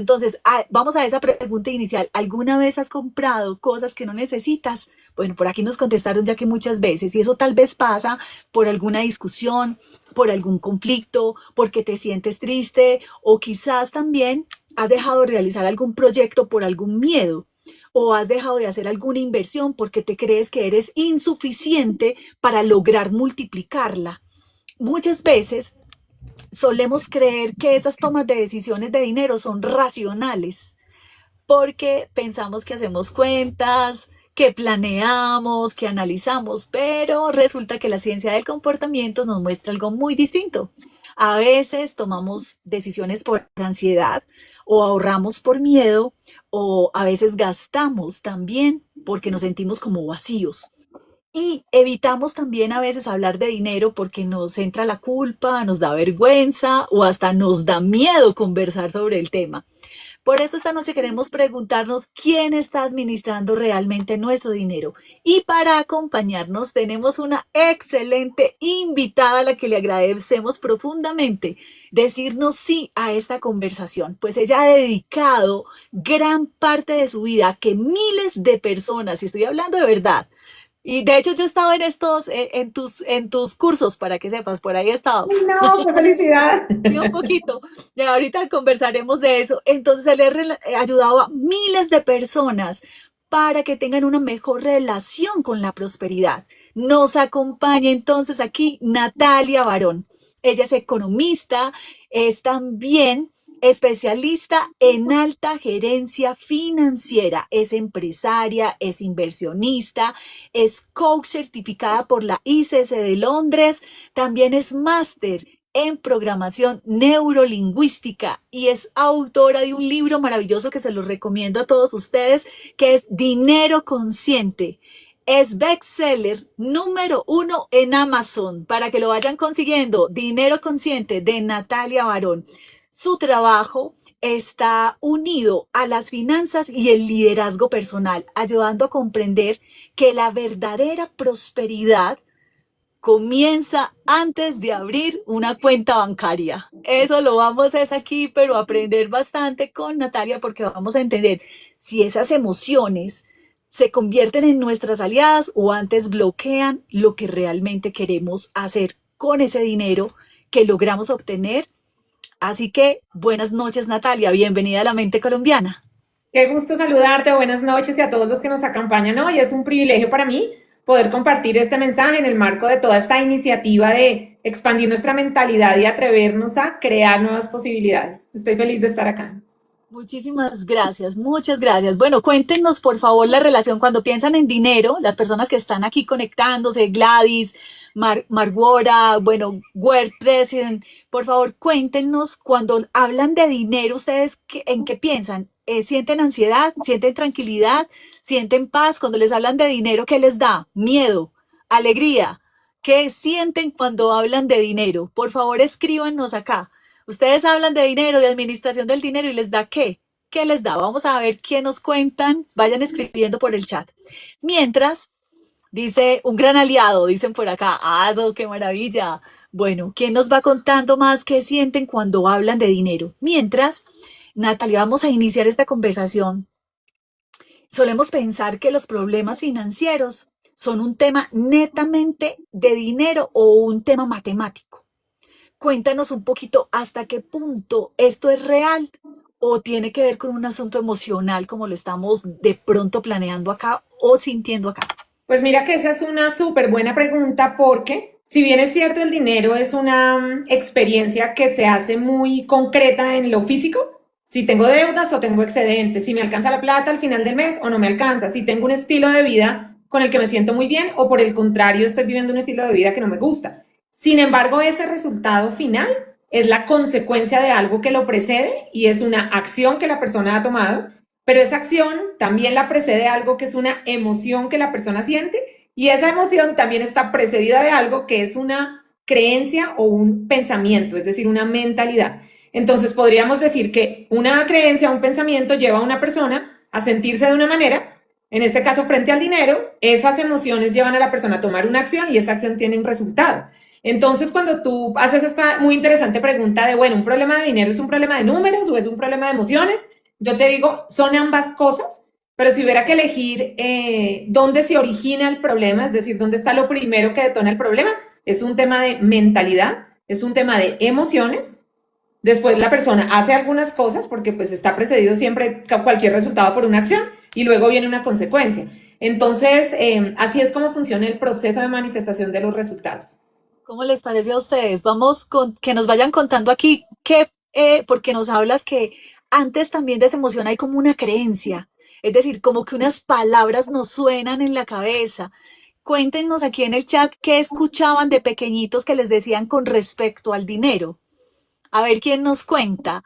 Entonces, vamos a esa pregunta inicial. ¿Alguna vez has comprado cosas que no necesitas? Bueno, por aquí nos contestaron ya que muchas veces, y eso tal vez pasa por alguna discusión, por algún conflicto, porque te sientes triste, o quizás también has dejado de realizar algún proyecto por algún miedo, o has dejado de hacer alguna inversión porque te crees que eres insuficiente para lograr multiplicarla. Muchas veces solemos creer que esas tomas de decisiones de dinero son racionales porque pensamos que hacemos cuentas, que planeamos, que analizamos, pero resulta que la ciencia del comportamiento nos muestra algo muy distinto. A veces tomamos decisiones por ansiedad o ahorramos por miedo o a veces gastamos también porque nos sentimos como vacíos. Y evitamos también a veces hablar de dinero porque nos entra la culpa, nos da vergüenza o hasta nos da miedo conversar sobre el tema. Por eso esta noche queremos preguntarnos quién está administrando realmente nuestro dinero. Y para acompañarnos tenemos una excelente invitada a la que le agradecemos profundamente decirnos sí a esta conversación, pues ella ha dedicado gran parte de su vida a que miles de personas, y estoy hablando de verdad, y de hecho yo he estado en estos, en tus cursos, para que sepas, por ahí he estado. Ay, no, qué felicidad. Sí, un poquito. Y ahorita conversaremos de eso. Entonces, él ha ayudado a miles de personas para que tengan una mejor relación con la prosperidad. Nos acompaña entonces aquí Natalia Barón. Ella es economista, es también especialista en alta gerencia financiera, es empresaria, es inversionista, es coach certificada por la ICC de Londres, también es máster en programación neurolingüística y es autora de un libro maravilloso que se los recomiendo a todos ustedes, que es Dinero Consciente. Es bestseller número 1 en Amazon para que lo vayan consiguiendo. Dinero Consciente de Natalia Barón. Su trabajo está unido a las finanzas y el liderazgo personal, ayudando a comprender que la verdadera prosperidad comienza antes de abrir una cuenta bancaria. Eso lo vamos a hacer aquí, pero aprender bastante con Natalia porque vamos a entender si esas emociones se convierten en nuestras aliadas o antes bloquean lo que realmente queremos hacer con ese dinero que logramos obtener. Así que buenas noches, Natalia, bienvenida a la mente colombiana. Qué gusto saludarte, buenas noches y a todos los que nos acompañan hoy. Es un privilegio para mí poder compartir este mensaje en el marco de toda esta iniciativa de expandir nuestra mentalidad y atrevernos a crear nuevas posibilidades. Estoy feliz de estar acá. Muchísimas gracias, muchas gracias. Bueno, cuéntenos por favor la relación cuando piensan en dinero, las personas que están aquí conectándose, Gladys, Margora, bueno, World President, por favor cuéntenos cuando hablan de dinero, ustedes en qué piensan. ¿Sienten ansiedad? ¿Sienten tranquilidad? ¿Sienten paz? Cuando les hablan de dinero, ¿qué les da? Miedo, alegría. ¿Qué sienten cuando hablan de dinero? Por favor, escríbanos acá. Ustedes hablan de dinero, de administración del dinero y les da qué. ¿Qué les da? Vamos a ver qué nos cuentan. Vayan escribiendo por el chat. Mientras, dice un gran aliado, dicen por acá. ¡Ah, eso, qué maravilla! Bueno, ¿quién nos va contando más qué sienten cuando hablan de dinero? Mientras, Natalia, vamos a iniciar esta conversación. Solemos pensar que los problemas financieros son un tema netamente de dinero o un tema matemático. Cuéntanos un poquito hasta qué punto esto es real o tiene que ver con un asunto emocional como lo estamos de pronto planeando acá o sintiendo acá. Pues mira que esa es una súper buena pregunta porque si bien es cierto el dinero es una experiencia que se hace muy concreta en lo físico, si tengo deudas o tengo excedentes, si me alcanza la plata al final del mes o no me alcanza, si tengo un estilo de vida con el que me siento muy bien o por el contrario estoy viviendo un estilo de vida que no me gusta. Sin embargo, ese resultado final es la consecuencia de algo que lo precede y es una acción que la persona ha tomado, pero esa acción también la precede algo que es una emoción que la persona siente y esa emoción también está precedida de algo que es una creencia o un pensamiento, es decir, una mentalidad. Entonces podríamos decir que una creencia o un pensamiento lleva a una persona a sentirse de una manera, en este caso frente al dinero, esas emociones llevan a la persona a tomar una acción y esa acción tiene un resultado. Entonces, cuando tú haces esta muy interesante pregunta de, bueno, ¿un problema de dinero es un problema de números o es un problema de emociones? Yo te digo, son ambas cosas, pero si hubiera que elegir dónde se origina el problema, es decir, dónde está lo primero que detona el problema, es un tema de mentalidad, es un tema de emociones. Después la persona hace algunas cosas porque pues está precedido siempre cualquier resultado por una acción y luego viene una consecuencia. Entonces, así es como funciona el proceso de manifestación de los resultados. ¿Cómo les parece a ustedes? Vamos con que nos vayan contando aquí que, porque nos hablas que antes también de esa emoción hay como una creencia, es decir, como que unas palabras nos suenan en la cabeza. Cuéntenos aquí en el chat qué escuchaban de pequeñitos que les decían con respecto al dinero. A ver quién nos cuenta.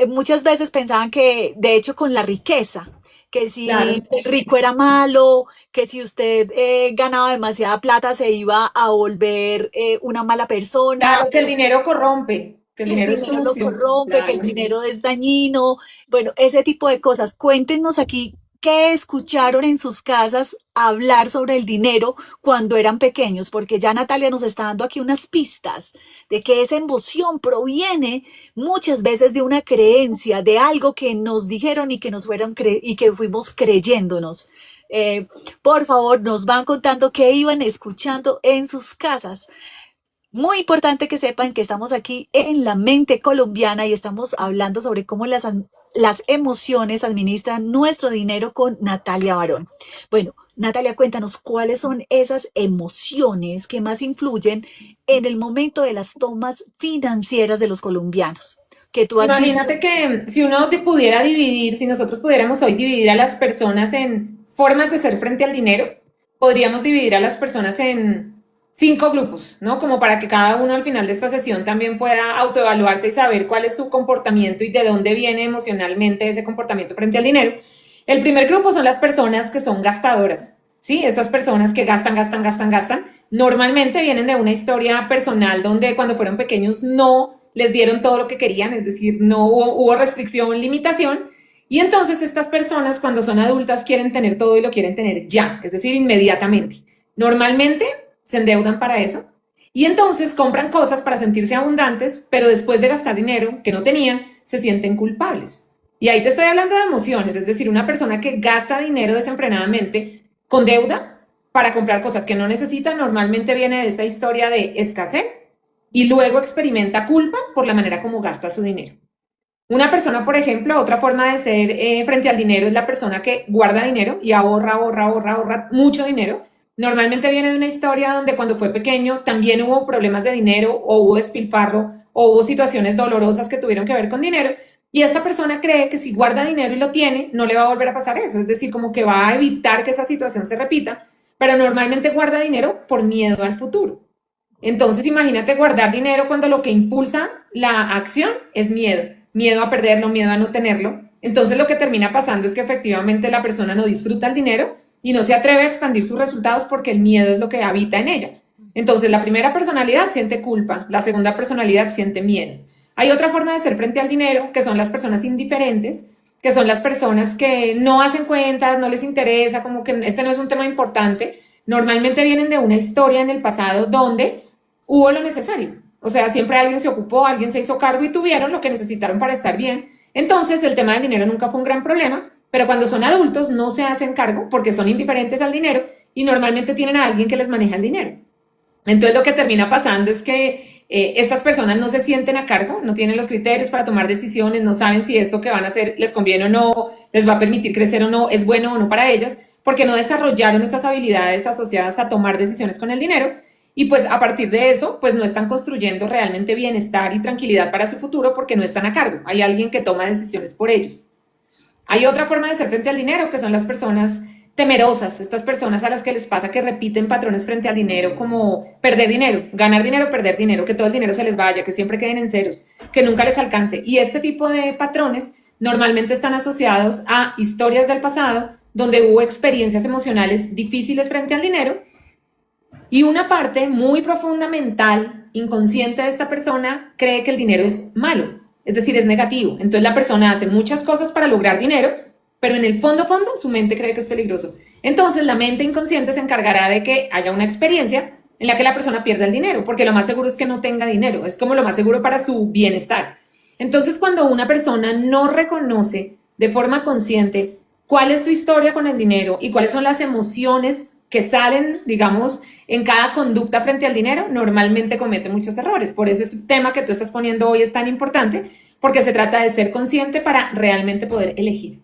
Muchas veces pensaban que, de hecho, con la riqueza, que Claro. si el rico era malo, que si usted ganaba demasiada plata se iba a volver una mala persona, Claro, que el dinero corrompe, que el que el dinero es dinero lo sucio. corrompe, que el Claro. dinero es dañino. Bueno, ese tipo de cosas. Cuéntenos aquí qué escucharon en sus casas hablar sobre el dinero cuando eran pequeños, porque ya Natalia nos está dando aquí unas pistas de que esa emoción proviene muchas veces de una creencia, de algo que nos dijeron y que nos fueron y que fuimos creyéndonos. Por favor, nos van contando qué iban escuchando en sus casas. Muy importante que sepan que estamos aquí en la mente colombiana y estamos hablando sobre cómo las emociones administran nuestro dinero con Natalia Barón. Bueno, Natalia, cuéntanos cuáles son esas emociones que más influyen en el momento de las tomas financieras de los colombianos, que tú has visto. Imagínate que si uno te pudiera dividir, si nosotros pudiéramos hoy dividir a las personas en formas de ser frente al dinero, podríamos dividir a las personas en 5 grupos, ¿no? Como para que cada uno al final de esta sesión también pueda autoevaluarse y saber cuál es su comportamiento y de dónde viene emocionalmente ese comportamiento frente al dinero. El primer grupo son las personas que son gastadoras, ¿sí? Estas personas que gastan, gastan, gastan, gastan, normalmente vienen de una historia personal donde cuando fueron pequeños no les dieron todo lo que querían, es decir, no hubo restricción, limitación, y entonces estas personas cuando son adultas quieren tener todo y lo quieren tener ya, es decir, inmediatamente. Normalmente se endeudan para eso y entonces compran cosas para sentirse abundantes, pero después de gastar dinero que no tenían, se sienten culpables. Y ahí te estoy hablando de emociones, es decir, una persona que gasta dinero desenfrenadamente con deuda para comprar cosas que no necesita, normalmente viene de esta historia de escasez y luego experimenta culpa por la manera como gasta su dinero. Una persona, por ejemplo, otra forma de ser frente al dinero es la persona que guarda dinero y ahorra, ahorra, ahorra, ahorra mucho dinero. Normalmente viene de una historia donde cuando fue pequeño también hubo problemas de dinero o hubo despilfarro o hubo situaciones dolorosas que tuvieron que ver con dinero. Y esta persona cree que si guarda dinero y lo tiene, no le va a volver a pasar eso. Es decir, como que va a evitar que esa situación se repita, pero normalmente guarda dinero por miedo al futuro. Entonces, imagínate guardar dinero cuando lo que impulsa la acción es miedo, miedo a perderlo, miedo a no tenerlo. Entonces, lo que termina pasando es que efectivamente la persona no disfruta el dinero y no se atreve a expandir sus resultados porque el miedo es lo que habita en ella. Entonces, la primera personalidad siente culpa, la segunda personalidad siente miedo. Hay otra forma de ser frente al dinero, que son las personas indiferentes, que son las personas que no hacen cuentas, no les interesa, como que este no es un tema importante. Normalmente vienen de una historia en el pasado donde hubo lo necesario. O sea, siempre alguien se ocupó, alguien se hizo cargo y tuvieron lo que necesitaron para estar bien. Entonces, el tema del dinero nunca fue un gran problema, pero cuando son adultos no se hacen cargo porque son indiferentes al dinero y normalmente tienen a alguien que les maneja el dinero. Entonces, lo que termina pasando es que estas personas no se sienten a cargo, no tienen los criterios para tomar decisiones, no saben si esto que van a hacer les conviene o no, les va a permitir crecer o no, es bueno o no para ellas, porque no desarrollaron esas habilidades asociadas a tomar decisiones con el dinero. Y pues a partir de eso, pues no están construyendo realmente bienestar y tranquilidad para su futuro porque no están a cargo. Hay alguien que toma decisiones por ellos. Hay otra forma de ser frente al dinero, que son las personas temerosas, estas personas a las que les pasa que repiten patrones frente al dinero como perder dinero, ganar dinero, perder dinero, que todo el dinero se les vaya, que siempre queden en ceros, que nunca les alcance. Y este tipo de patrones normalmente están asociados a historias del pasado donde hubo experiencias emocionales difíciles frente al dinero. Y una parte muy profunda mental, inconsciente de esta persona, cree que el dinero es malo, es decir, es negativo. Entonces la persona hace muchas cosas para lograr dinero, pero en el fondo, su mente cree que es peligroso. Entonces la mente inconsciente se encargará de que haya una experiencia en la que la persona pierda el dinero, porque lo más seguro es que no tenga dinero, es como lo más seguro para su bienestar. Entonces, cuando una persona no reconoce de forma consciente cuál es tu historia con el dinero y cuáles son las emociones que salen, digamos, en cada conducta frente al dinero, normalmente comete muchos errores. Por eso este tema que tú estás poniendo hoy es tan importante, porque se trata de ser consciente para realmente poder elegir.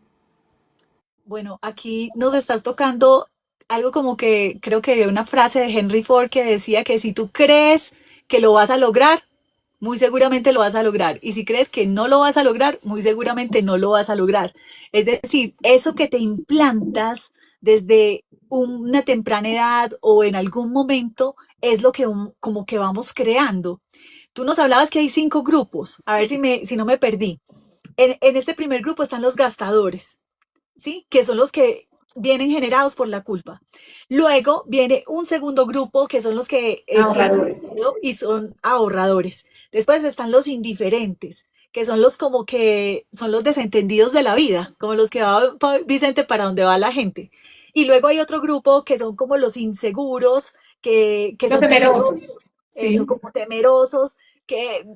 Bueno, aquí nos estás tocando algo como que creo que había una frase de Henry Ford que decía que si tú crees que lo vas a lograr, muy seguramente lo vas a lograr. Y si crees que no lo vas a lograr, muy seguramente no lo vas a lograr. Es decir, eso que te implantas desde una temprana edad o en algún momento es lo que como que vamos creando. Tú nos hablabas que hay 5 grupos, a ver si no me perdí. En este primer grupo están los gastadores, ¿sí? Que son los que vienen generados por la culpa. Luego viene un segundo grupo que son los que tienen Ahorradores. dinero y son ahorradores. Después están los indiferentes, que son los como que son los desentendidos de la vida, como los que va Vicente para donde va la gente. Y luego hay otro grupo que son como los inseguros, que Los son temerosos, temerosos, eso, ¿sí? como temerosos, que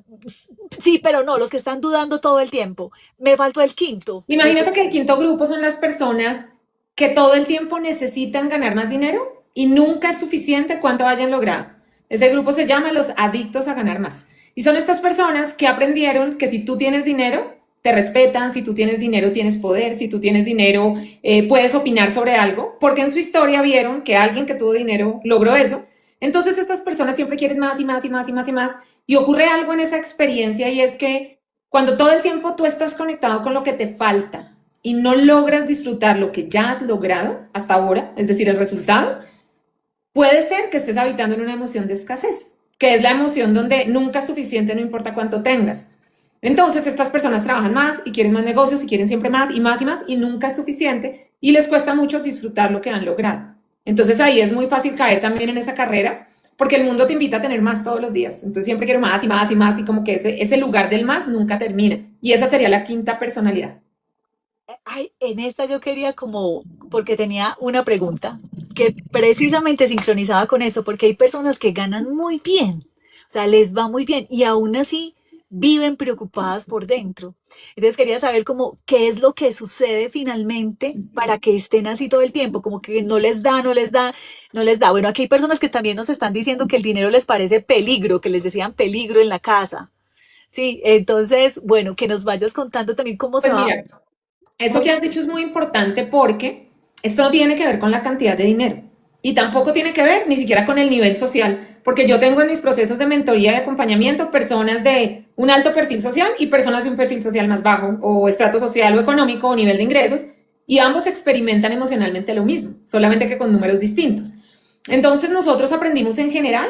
sí, pero no, los que están dudando todo el tiempo. Me faltó el quinto, Imagínate que el quinto grupo son las personas que todo el tiempo necesitan ganar más dinero y nunca es suficiente cuánto hayan logrado. Ese grupo se llama los adictos a ganar más. Y son estas personas que aprendieron que si tú tienes dinero, te respetan, si tú tienes dinero tienes poder, si tú tienes dinero puedes opinar sobre algo, porque en su historia vieron que alguien que tuvo dinero logró eso. Entonces estas personas siempre quieren más y más y más y más y más. Y ocurre algo en esa experiencia y es que cuando todo el tiempo tú estás conectado con lo que te falta y no logras disfrutar lo que ya has logrado hasta ahora, es decir, el resultado, puede ser que estés habitando en una emoción de escasez, que es la emoción donde nunca es suficiente, no importa cuánto tengas. Entonces, estas personas trabajan más y quieren más negocios y quieren siempre más y más y más y nunca es suficiente y les cuesta mucho disfrutar lo que han logrado. Entonces, ahí es muy fácil caer también en esa carrera porque el mundo te invita a tener más todos los días. Entonces, siempre quiero más y más y más y como que ese lugar del más nunca termina. Y esa sería la quinta personalidad. ay, en esta yo quería como, porque tenía una pregunta que precisamente sincronizaba con esto, porque hay personas que ganan muy bien, o sea, les va muy bien y aún así viven preocupadas por dentro. Entonces quería saber como qué es lo que sucede finalmente para que estén así todo el tiempo, como que no les da, no les da, no les da. Bueno, aquí hay personas que también nos están diciendo que el dinero les parece peligro, que les decían peligro en la casa. Sí, entonces, bueno, que nos vayas contando también cómo se Pues va. mira, eso que has dicho es muy importante porque esto no tiene que ver con la cantidad de dinero y tampoco tiene que ver ni siquiera con el nivel social, porque yo tengo en mis procesos de mentoría y acompañamiento personas de un alto perfil social y personas de un perfil social más bajo o estrato social o económico o nivel de ingresos y ambos experimentan emocionalmente lo mismo, solamente que con números distintos. Entonces nosotros aprendimos en general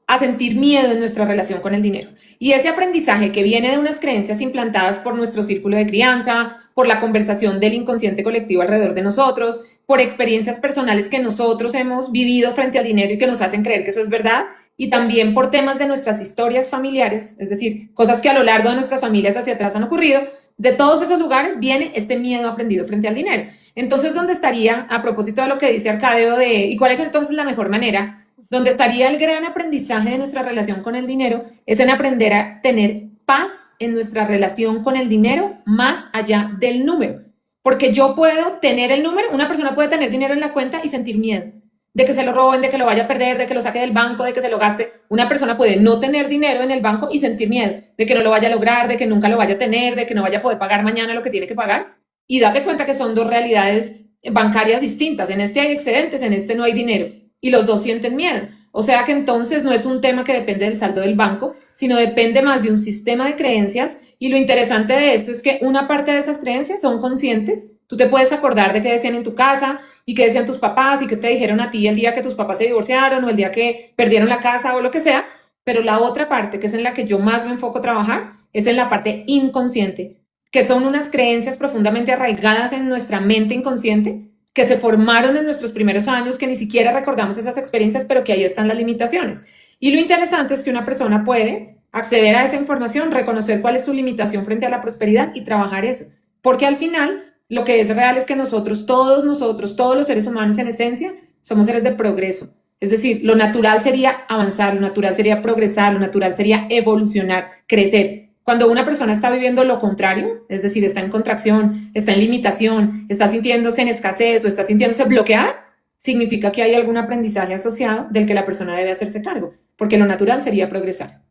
a sentir miedo en nuestra relación con el dinero. Y ese aprendizaje que viene de unas creencias implantadas por nuestro círculo de crianza, por la conversación del inconsciente colectivo alrededor de nosotros, por experiencias personales que nosotros hemos vivido frente al dinero y que nos hacen creer que eso es verdad, y también por temas de nuestras historias familiares, es decir, cosas que a lo largo de nuestras familias hacia atrás han ocurrido, de todos esos lugares viene este miedo aprendido frente al dinero. Entonces, ¿dónde estaría, a propósito de lo que dice Arcadio, ¿y cuál es entonces la mejor manera? Donde estaría el gran aprendizaje de nuestra relación con el dinero es en aprender a tener paz en nuestra relación con el dinero más allá del número. Porque yo puedo tener el número, una persona puede tener dinero en la cuenta y sentir miedo de que se lo roben, de que lo vaya a perder, de que lo saque del banco, de que se lo gaste. Una persona puede no tener dinero en el banco y sentir miedo de que no lo vaya a lograr, de que nunca lo vaya a tener, de que no vaya a poder pagar mañana lo que tiene que pagar. Y date cuenta que son dos realidades bancarias distintas. En este hay excedentes, en este no hay dinero. Y los dos sienten miedo. O sea que entonces no es un tema que depende del saldo del banco, sino depende más de un sistema de creencias. Y lo interesante de esto es que una parte de esas creencias son conscientes. Tú te puedes acordar de qué decían en tu casa y qué decían tus papás y qué te dijeron a ti el día que tus papás se divorciaron o el día que perdieron la casa o lo que sea. Pero la otra parte, que es en la que yo más me enfoco a trabajar, es en la parte inconsciente, que son unas creencias profundamente arraigadas en nuestra mente inconsciente que se formaron en nuestros primeros años, que ni siquiera recordamos esas experiencias, pero que ahí están las limitaciones. Y lo interesante es que una persona puede acceder a esa información, reconocer cuál es su limitación frente a la prosperidad y trabajar eso. Porque al final, lo que es real es que nosotros, todos los seres humanos en esencia, somos seres de progreso. Es decir, lo natural sería avanzar, lo natural sería progresar, lo natural sería evolucionar, crecer. Cuando una persona está viviendo lo contrario, es decir, está en contracción, está en limitación, está sintiéndose en escasez o está sintiéndose bloqueada, significa que hay algún aprendizaje asociado del que la persona debe hacerse cargo, porque lo natural sería progresar.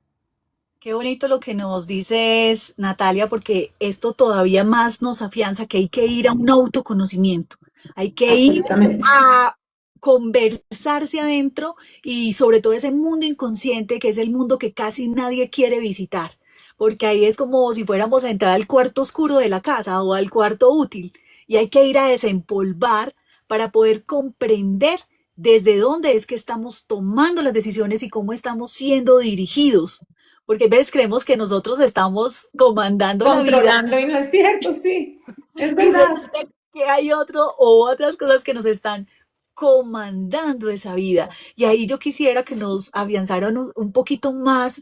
Qué bonito lo que nos dices, Natalia, porque esto todavía más nos afianza que hay que ir a un autoconocimiento, hay que ir Absolutamente. a conversarse adentro y sobre todo ese mundo inconsciente que es el mundo que casi nadie quiere visitar, porque ahí es como si fuéramos a entrar al cuarto oscuro de la casa o al cuarto útil y hay que ir a desempolvar para poder comprender desde dónde es que estamos tomando las decisiones y cómo estamos siendo dirigidos. Porque ves, creemos que nosotros estamos comandando la vida Controlando y no es cierto, sí, es y verdad. resulta que hay otro o otras cosas que nos están comandando esa vida. Y ahí yo quisiera que nos afianzaran un poquito más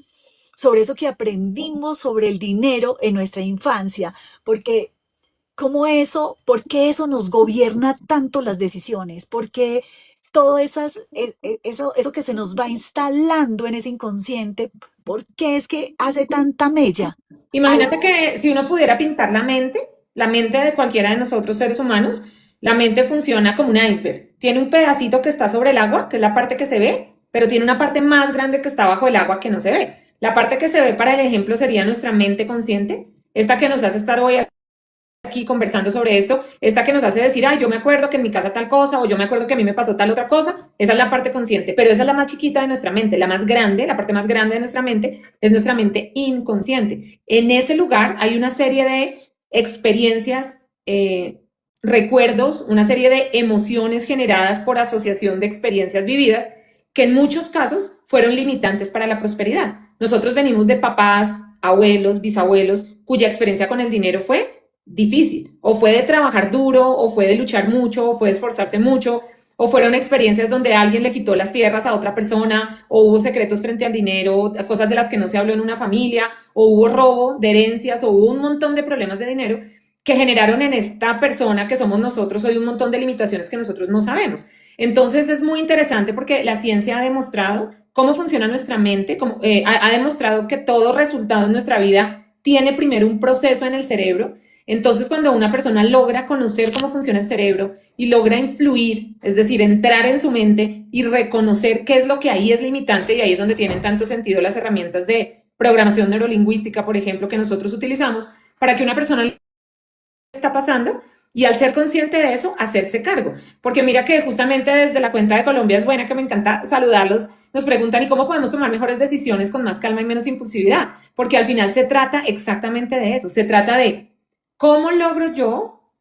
sobre eso que aprendimos sobre el dinero en nuestra infancia, porque cómo eso, por qué eso nos gobierna tanto las decisiones, por qué todo eso que se nos va instalando en ese inconsciente, por qué es que hace tanta mella. Ay, Imagínate que si uno pudiera pintar la mente de cualquiera de nosotros seres humanos, la mente funciona como un iceberg. Tiene un pedacito que está sobre el agua, que es la parte que se ve, pero tiene una parte más grande que está bajo el agua que no se ve. La parte que se ve, para el ejemplo, sería nuestra mente consciente, esta que nos hace estar hoy aquí conversando sobre esto, esta que nos hace decir, ay, yo me acuerdo que en mi casa tal cosa, o yo me acuerdo que a mí me pasó tal otra cosa, esa es la parte consciente, pero esa es la más chiquita de nuestra mente, la más grande, la parte más grande de nuestra mente, es nuestra mente inconsciente. En ese lugar hay una serie de experiencias, recuerdos, una serie de emociones generadas por asociación de experiencias vividas, que en muchos casos fueron limitantes para la prosperidad. Nosotros venimos de papás, abuelos, bisabuelos, cuya experiencia con el dinero fue difícil, o fue de trabajar duro, o fue de luchar mucho, o fue de esforzarse mucho, o fueron experiencias donde alguien le quitó las tierras a otra persona, o hubo secretos frente al dinero, cosas de las que no se habló en una familia, o hubo robo de herencias, o hubo un montón de problemas de dinero que generaron en esta persona que somos nosotros hoy un montón de limitaciones que nosotros no sabemos. Entonces es muy interesante porque la ciencia ha demostrado cómo funciona nuestra mente, ha demostrado que todo resultado en nuestra vida tiene primero un proceso en el cerebro. Entonces, cuando una persona logra conocer cómo funciona el cerebro y logra influir, es decir, entrar en su mente y reconocer qué es lo que ahí es limitante, y ahí es donde tienen tanto sentido las herramientas de programación neurolingüística, por ejemplo, que nosotros utilizamos, para que una persona está pasando y al ser consciente de eso, hacerse cargo. Porque mira que justamente desde la cuenta de Colombia es buena, que me encanta saludarlos, nos preguntan, ¿y cómo podemos tomar mejores decisiones con más calma y menos impulsividad? Porque al final se trata exactamente de eso, se trata de cómo logro yo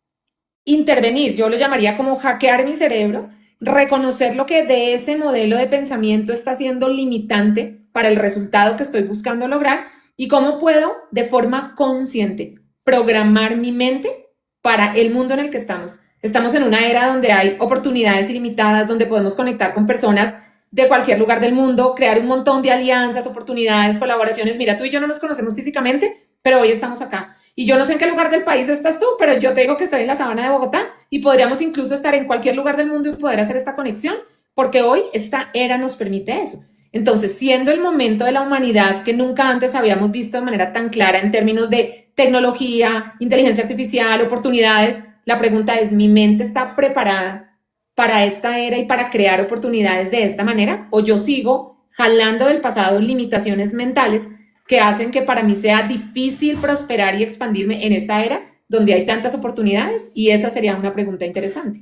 intervenir, yo lo llamaría como hackear mi cerebro, reconocer lo que de ese modelo de pensamiento está siendo limitante para el resultado que estoy buscando lograr y cómo puedo de forma consciente programar mi mente para el mundo en el que estamos. Estamos en una era donde hay oportunidades ilimitadas, donde podemos conectar con personas de cualquier lugar del mundo, crear un montón de alianzas, oportunidades, colaboraciones. Mira, tú y yo no nos conocemos físicamente, pero hoy estamos acá. Y yo no sé en qué lugar del país estás tú, pero yo te digo que estoy en la sabana de Bogotá y podríamos incluso estar en cualquier lugar del mundo y poder hacer esta conexión, porque hoy esta era nos permite eso. Entonces, siendo el momento de la humanidad que nunca antes habíamos visto de manera tan clara en términos de tecnología, inteligencia artificial, oportunidades, la pregunta es, ¿mi mente está preparada para esta era y para crear oportunidades de esta manera? ¿O yo sigo jalando del pasado limitaciones mentales que hacen que para mí sea difícil prosperar y expandirme en esta era donde hay tantas oportunidades? Y esa sería una pregunta interesante.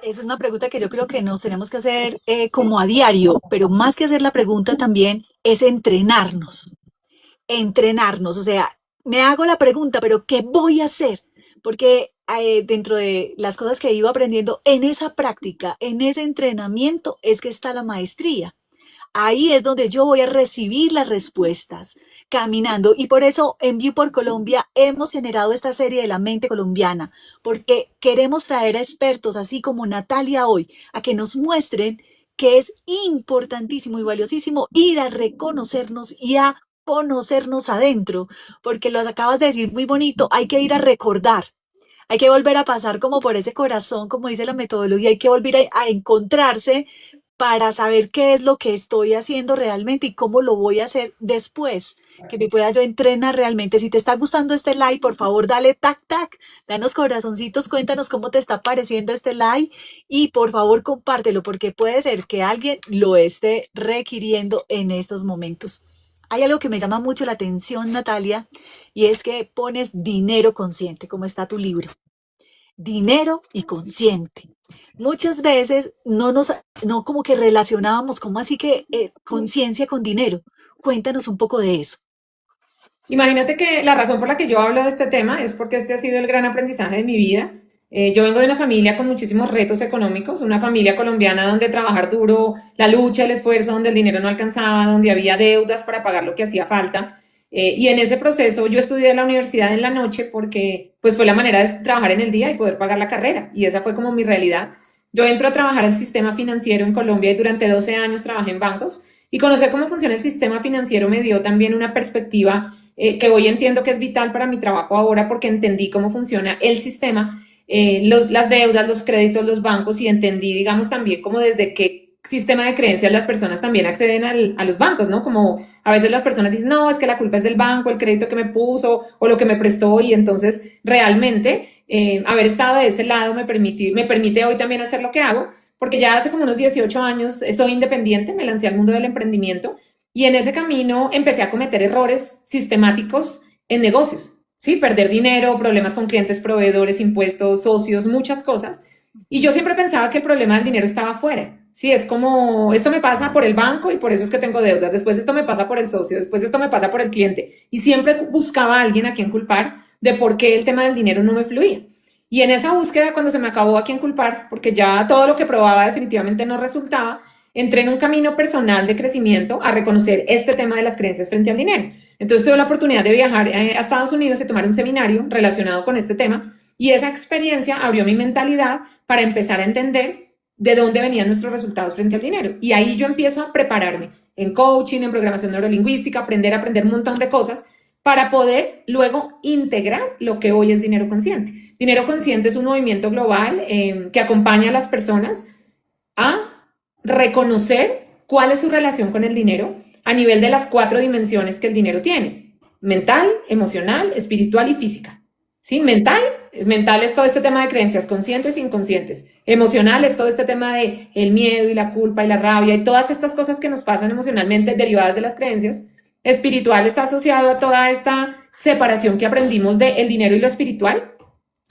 esa es una pregunta que yo creo que nos tenemos que hacer como a diario, pero más que hacer la pregunta también es entrenarnos, o sea, me hago la pregunta, pero ¿qué voy a hacer? Porque dentro de las cosas que he ido aprendiendo en esa práctica, en ese entrenamiento, es que está la maestría. Ahí es donde yo voy a recibir las respuestas caminando. Y por eso en View por Colombia hemos generado esta serie de la mente colombiana, porque queremos traer a expertos, así como Natalia hoy, a que nos muestren que es importantísimo y valiosísimo ir a reconocernos y a conocernos adentro, porque lo acabas de decir muy bonito, hay que ir a recordar. Hay que volver a pasar como por ese corazón, como dice la metodología, hay que volver a encontrarse para saber qué es lo que estoy haciendo realmente y cómo lo voy a hacer después, que me pueda yo entrenar realmente. Si te está gustando este live, por favor, dale tac tac, danos corazoncitos, cuéntanos cómo te está pareciendo este live y por favor compártelo porque puede ser que alguien lo esté requiriendo en estos momentos. Hay algo que me llama mucho la atención, Natalia, y es que pones dinero consciente, como está tu libro. Dinero y consciente. Muchas veces no como que relacionábamos, como así que conciencia con dinero. Cuéntanos un poco de eso. Imagínate que la razón por la que yo hablo de este tema es porque este ha sido el gran aprendizaje de mi vida. Yo vengo de una familia con muchísimos retos económicos, una familia colombiana donde trabajar duro, la lucha, el esfuerzo, donde el dinero no alcanzaba, donde había deudas para pagar lo que hacía falta. Y en ese proceso yo estudié en la universidad en la noche porque pues fue la manera de trabajar en el día y poder pagar la carrera. Y esa fue como mi realidad. Yo entro a trabajar al sistema financiero en Colombia y durante 12 años trabajé en bancos y conocer cómo funciona el sistema financiero me dio también una perspectiva que hoy entiendo que es vital para mi trabajo ahora porque entendí cómo funciona el sistema, las deudas, los créditos, los bancos y entendí, digamos, también como desde qué sistema de creencias las personas también acceden a los bancos, ¿no? Como a veces las personas dicen, no, es que la culpa es del banco, el crédito que me puso o lo que me prestó y entonces realmente haber estado de ese lado me permite hoy también hacer lo que hago porque ya hace como unos 18 años soy independiente, me lancé al mundo del emprendimiento y en ese camino empecé a cometer errores sistemáticos en negocios, ¿sí? Perder dinero, problemas con clientes, proveedores, impuestos, socios, muchas cosas. Y yo siempre pensaba que el problema del dinero estaba afuera. Sí, es como, esto me pasa por el banco y por eso es que tengo deudas, después esto me pasa por el socio, después esto me pasa por el cliente. Y siempre buscaba a alguien a quien culpar de por qué el tema del dinero no me fluía. Y en esa búsqueda, cuando se me acabó a quien culpar, porque ya todo lo que probaba definitivamente no resultaba, entré en un camino personal de crecimiento a reconocer este tema de las creencias frente al dinero. Entonces tuve la oportunidad de viajar a Estados Unidos y tomar un seminario relacionado con este tema y esa experiencia abrió mi mentalidad para empezar a entender de dónde venían nuestros resultados frente al dinero. Y ahí yo empiezo a prepararme en coaching, en programación neurolingüística, aprender un montón de cosas para poder luego integrar lo que hoy es dinero consciente. Dinero consciente es un movimiento global que acompaña a las personas a reconocer cuál es su relación con el dinero a nivel de las 4 dimensiones que el dinero tiene: mental, emocional, espiritual y física. ¿Sí? Mental es todo este tema de creencias conscientes e inconscientes. Emocional es todo este tema de el miedo y la culpa y la rabia y todas estas cosas que nos pasan emocionalmente derivadas de las creencias. Espiritual está asociado a toda esta separación que aprendimos de el dinero y lo espiritual,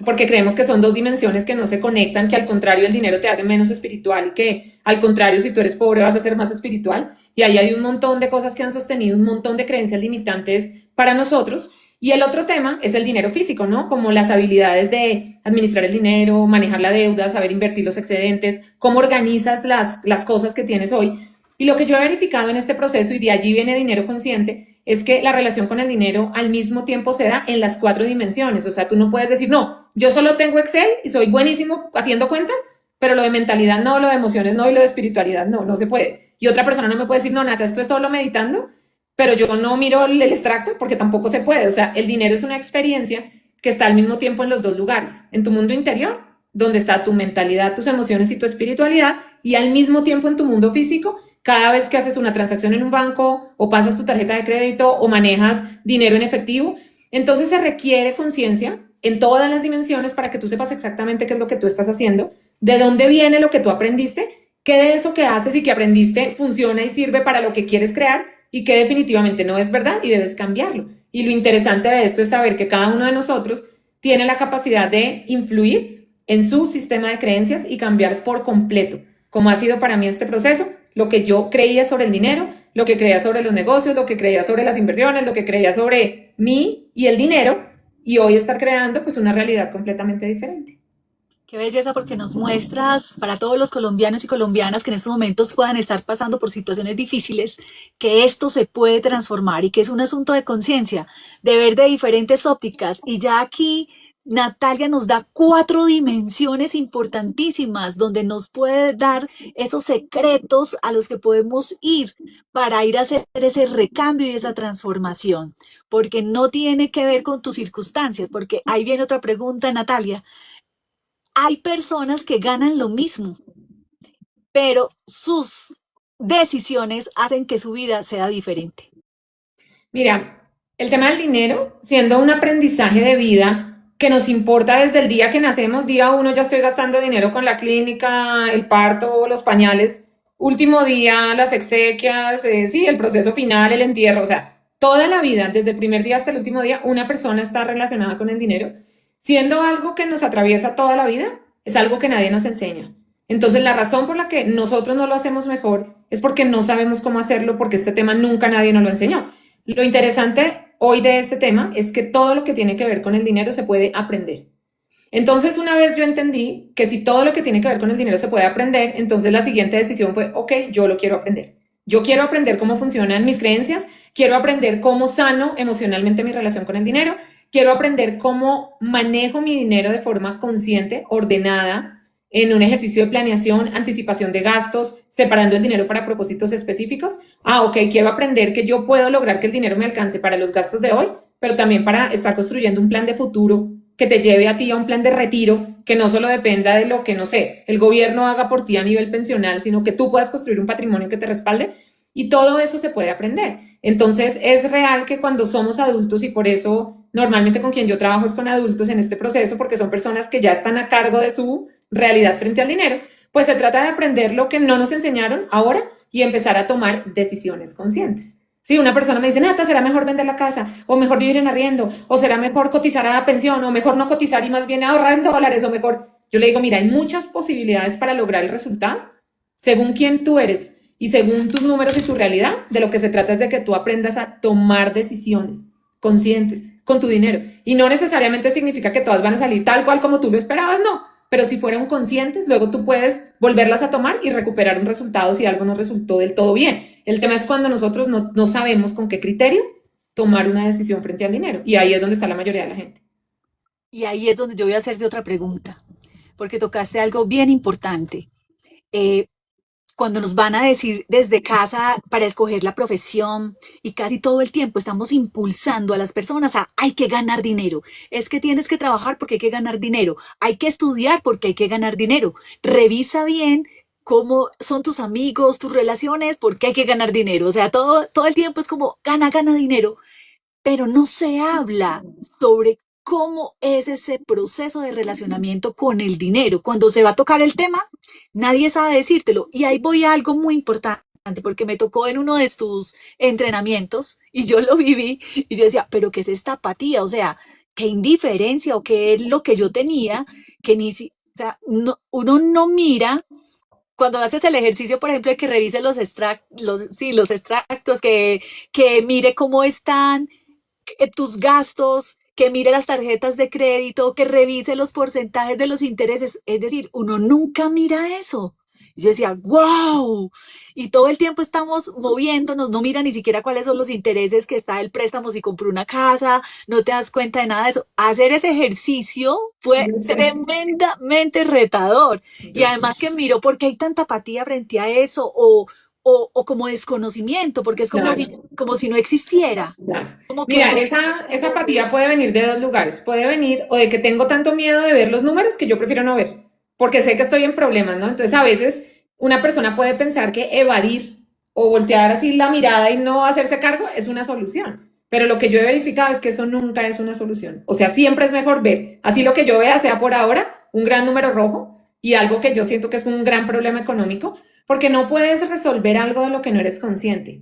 porque creemos que son 2 dimensiones que no se conectan, que al contrario el dinero te hace menos espiritual y que al contrario si tú eres pobre vas a ser más espiritual. Y ahí hay un montón de cosas que han sostenido un montón de creencias limitantes para nosotros. Y el otro tema es el dinero físico, ¿no? Como las habilidades de administrar el dinero, manejar la deuda, saber invertir los excedentes, cómo organizas las cosas que tienes hoy. Y lo que yo he verificado en este proceso, y de allí viene dinero consciente, es que la relación con el dinero al mismo tiempo se da en las 4 dimensiones. O sea, tú no puedes decir, no, yo solo tengo Excel y soy buenísimo haciendo cuentas, pero lo de mentalidad no, lo de emociones no y lo de espiritualidad no, no se puede. Y otra persona no me puede decir, no, Nata, esto es solo meditando, pero yo no miro el extracto porque tampoco se puede. O sea, el dinero es una experiencia que está al mismo tiempo en los 2 lugares, en tu mundo interior, donde está tu mentalidad, tus emociones y tu espiritualidad, y al mismo tiempo en tu mundo físico, cada vez que haces una transacción en un banco o pasas tu tarjeta de crédito o manejas dinero en efectivo. Entonces se requiere conciencia en todas las dimensiones para que tú sepas exactamente qué es lo que tú estás haciendo, de dónde viene lo que tú aprendiste, qué de eso que haces y que aprendiste funciona y sirve para lo que quieres crear y qué definitivamente no es verdad y debes cambiarlo. Y lo interesante de esto es saber que cada uno de nosotros tiene la capacidad de influir en su sistema de creencias y cambiar por completo, como ha sido para mí este proceso, lo que yo creía sobre el dinero, lo que creía sobre los negocios, lo que creía sobre las inversiones, lo que creía sobre mí y el dinero, y hoy estar creando pues una realidad completamente diferente. Qué belleza porque nos muestras para todos los colombianos y colombianas que en estos momentos puedan estar pasando por situaciones difíciles, que esto se puede transformar y que es un asunto de conciencia, de ver de diferentes ópticas. Y ya aquí Natalia nos da 4 dimensiones importantísimas donde nos puede dar esos secretos a los que podemos ir para ir a hacer ese recambio y esa transformación, porque no tiene que ver con tus circunstancias, porque ahí viene otra pregunta, Natalia. Hay personas que ganan lo mismo, pero sus decisiones hacen que su vida sea diferente. Mira, el tema del dinero, siendo un aprendizaje de vida que nos importa desde el día que nacemos, día uno ya estoy gastando dinero con la clínica, el parto, los pañales, último día, las exequias, sí, el proceso final, el entierro, o sea, toda la vida, desde el primer día hasta el último día, una persona está relacionada con el dinero, siendo algo que nos atraviesa toda la vida, es algo que nadie nos enseña. Entonces, la razón por la que nosotros no lo hacemos mejor es porque no sabemos cómo hacerlo, porque este tema nunca nadie nos lo enseñó. Lo interesante hoy de este tema es que todo lo que tiene que ver con el dinero se puede aprender. Entonces, una vez yo entendí que si todo lo que tiene que ver con el dinero se puede aprender, entonces la siguiente decisión fue, ok, yo lo quiero aprender. Yo quiero aprender cómo funcionan mis creencias, quiero aprender cómo sano emocionalmente mi relación con el dinero, quiero aprender cómo manejo mi dinero de forma consciente, ordenada, en un ejercicio de planeación, anticipación de gastos, separando el dinero para propósitos específicos. Ok, quiero aprender que yo puedo lograr que el dinero me alcance para los gastos de hoy, pero también para estar construyendo un plan de futuro que te lleve a ti a un plan de retiro que no solo dependa de lo que, no sé, el gobierno haga por ti a nivel pensional, sino que tú puedas construir un patrimonio que te respalde. Y todo eso se puede aprender. Entonces, es real que cuando somos adultos, y por eso normalmente con quien yo trabajo es con adultos en este proceso, porque son personas que ya están a cargo de su realidad frente al dinero, pues se trata de aprender lo que no nos enseñaron ahora y empezar a tomar decisiones conscientes. Si una persona me dice, Nata, ¿será mejor vender la casa? ¿O mejor vivir en arriendo? ¿O será mejor cotizar a la pensión? ¿O mejor no cotizar y más bien ahorrar en dólares? ¿O mejor? Yo le digo, mira, hay muchas posibilidades para lograr el resultado según quién tú eres y según tus números y tu realidad. De lo que se trata es de que tú aprendas a tomar decisiones conscientes con tu dinero. Y no necesariamente significa que todas van a salir tal cual como tú lo esperabas, no. Pero si fueran conscientes, luego tú puedes volverlas a tomar y recuperar un resultado si algo no resultó del todo bien. El tema es cuando nosotros no sabemos con qué criterio tomar una decisión frente al dinero. Y ahí es donde está la mayoría de la gente. Y ahí es donde yo voy a hacerte otra pregunta, porque tocaste algo bien importante. Eh, Cuando nos van a decir desde casa para escoger la profesión y casi todo el tiempo estamos impulsando a las personas a hay que ganar dinero. Es que tienes que trabajar porque hay que ganar dinero. Hay que estudiar porque hay que ganar dinero. Revisa bien cómo son tus amigos, tus relaciones, porque hay que ganar dinero. O sea, todo el tiempo es como gana, gana dinero, pero no se habla sobre cómo es ese proceso de relacionamiento con el dinero. Cuando se va a tocar el tema, nadie sabe decírtelo. Y ahí voy a algo muy importante, porque me tocó en uno de tus entrenamientos y yo lo viví y yo decía, pero ¿qué es esta apatía? O sea, qué indiferencia o qué es lo que yo tenía, que ni si, o sea, uno no mira cuando haces el ejercicio, por ejemplo, de que revise los extractos, que mire cómo están tus gastos, que mire las tarjetas de crédito, que revise los porcentajes de los intereses. Es decir, uno nunca mira eso. Yo decía, wow, y todo el tiempo estamos moviéndonos, no mira ni siquiera cuáles son los intereses que está el préstamo si compró una casa, no te das cuenta de nada de eso. Hacer ese ejercicio fue tremendamente retador. Y además que miro por qué hay tanta apatía frente a eso o como desconocimiento, porque es Claro, como si no existiera. claro. Como que Mira, uno... esa apatía puede venir de dos lugares. Puede venir o de que tengo tanto miedo de ver los números que yo prefiero no ver, porque sé que estoy en problemas, ¿no? Entonces, a veces una persona puede pensar que evadir o voltear así la mirada y no hacerse cargo es una solución. Pero lo que yo he verificado es que eso nunca es una solución. O sea, siempre es mejor ver. Así lo que yo vea sea por ahora un gran número rojo y algo que yo siento que es un gran problema económico, porque no puedes resolver algo de lo que no eres consciente.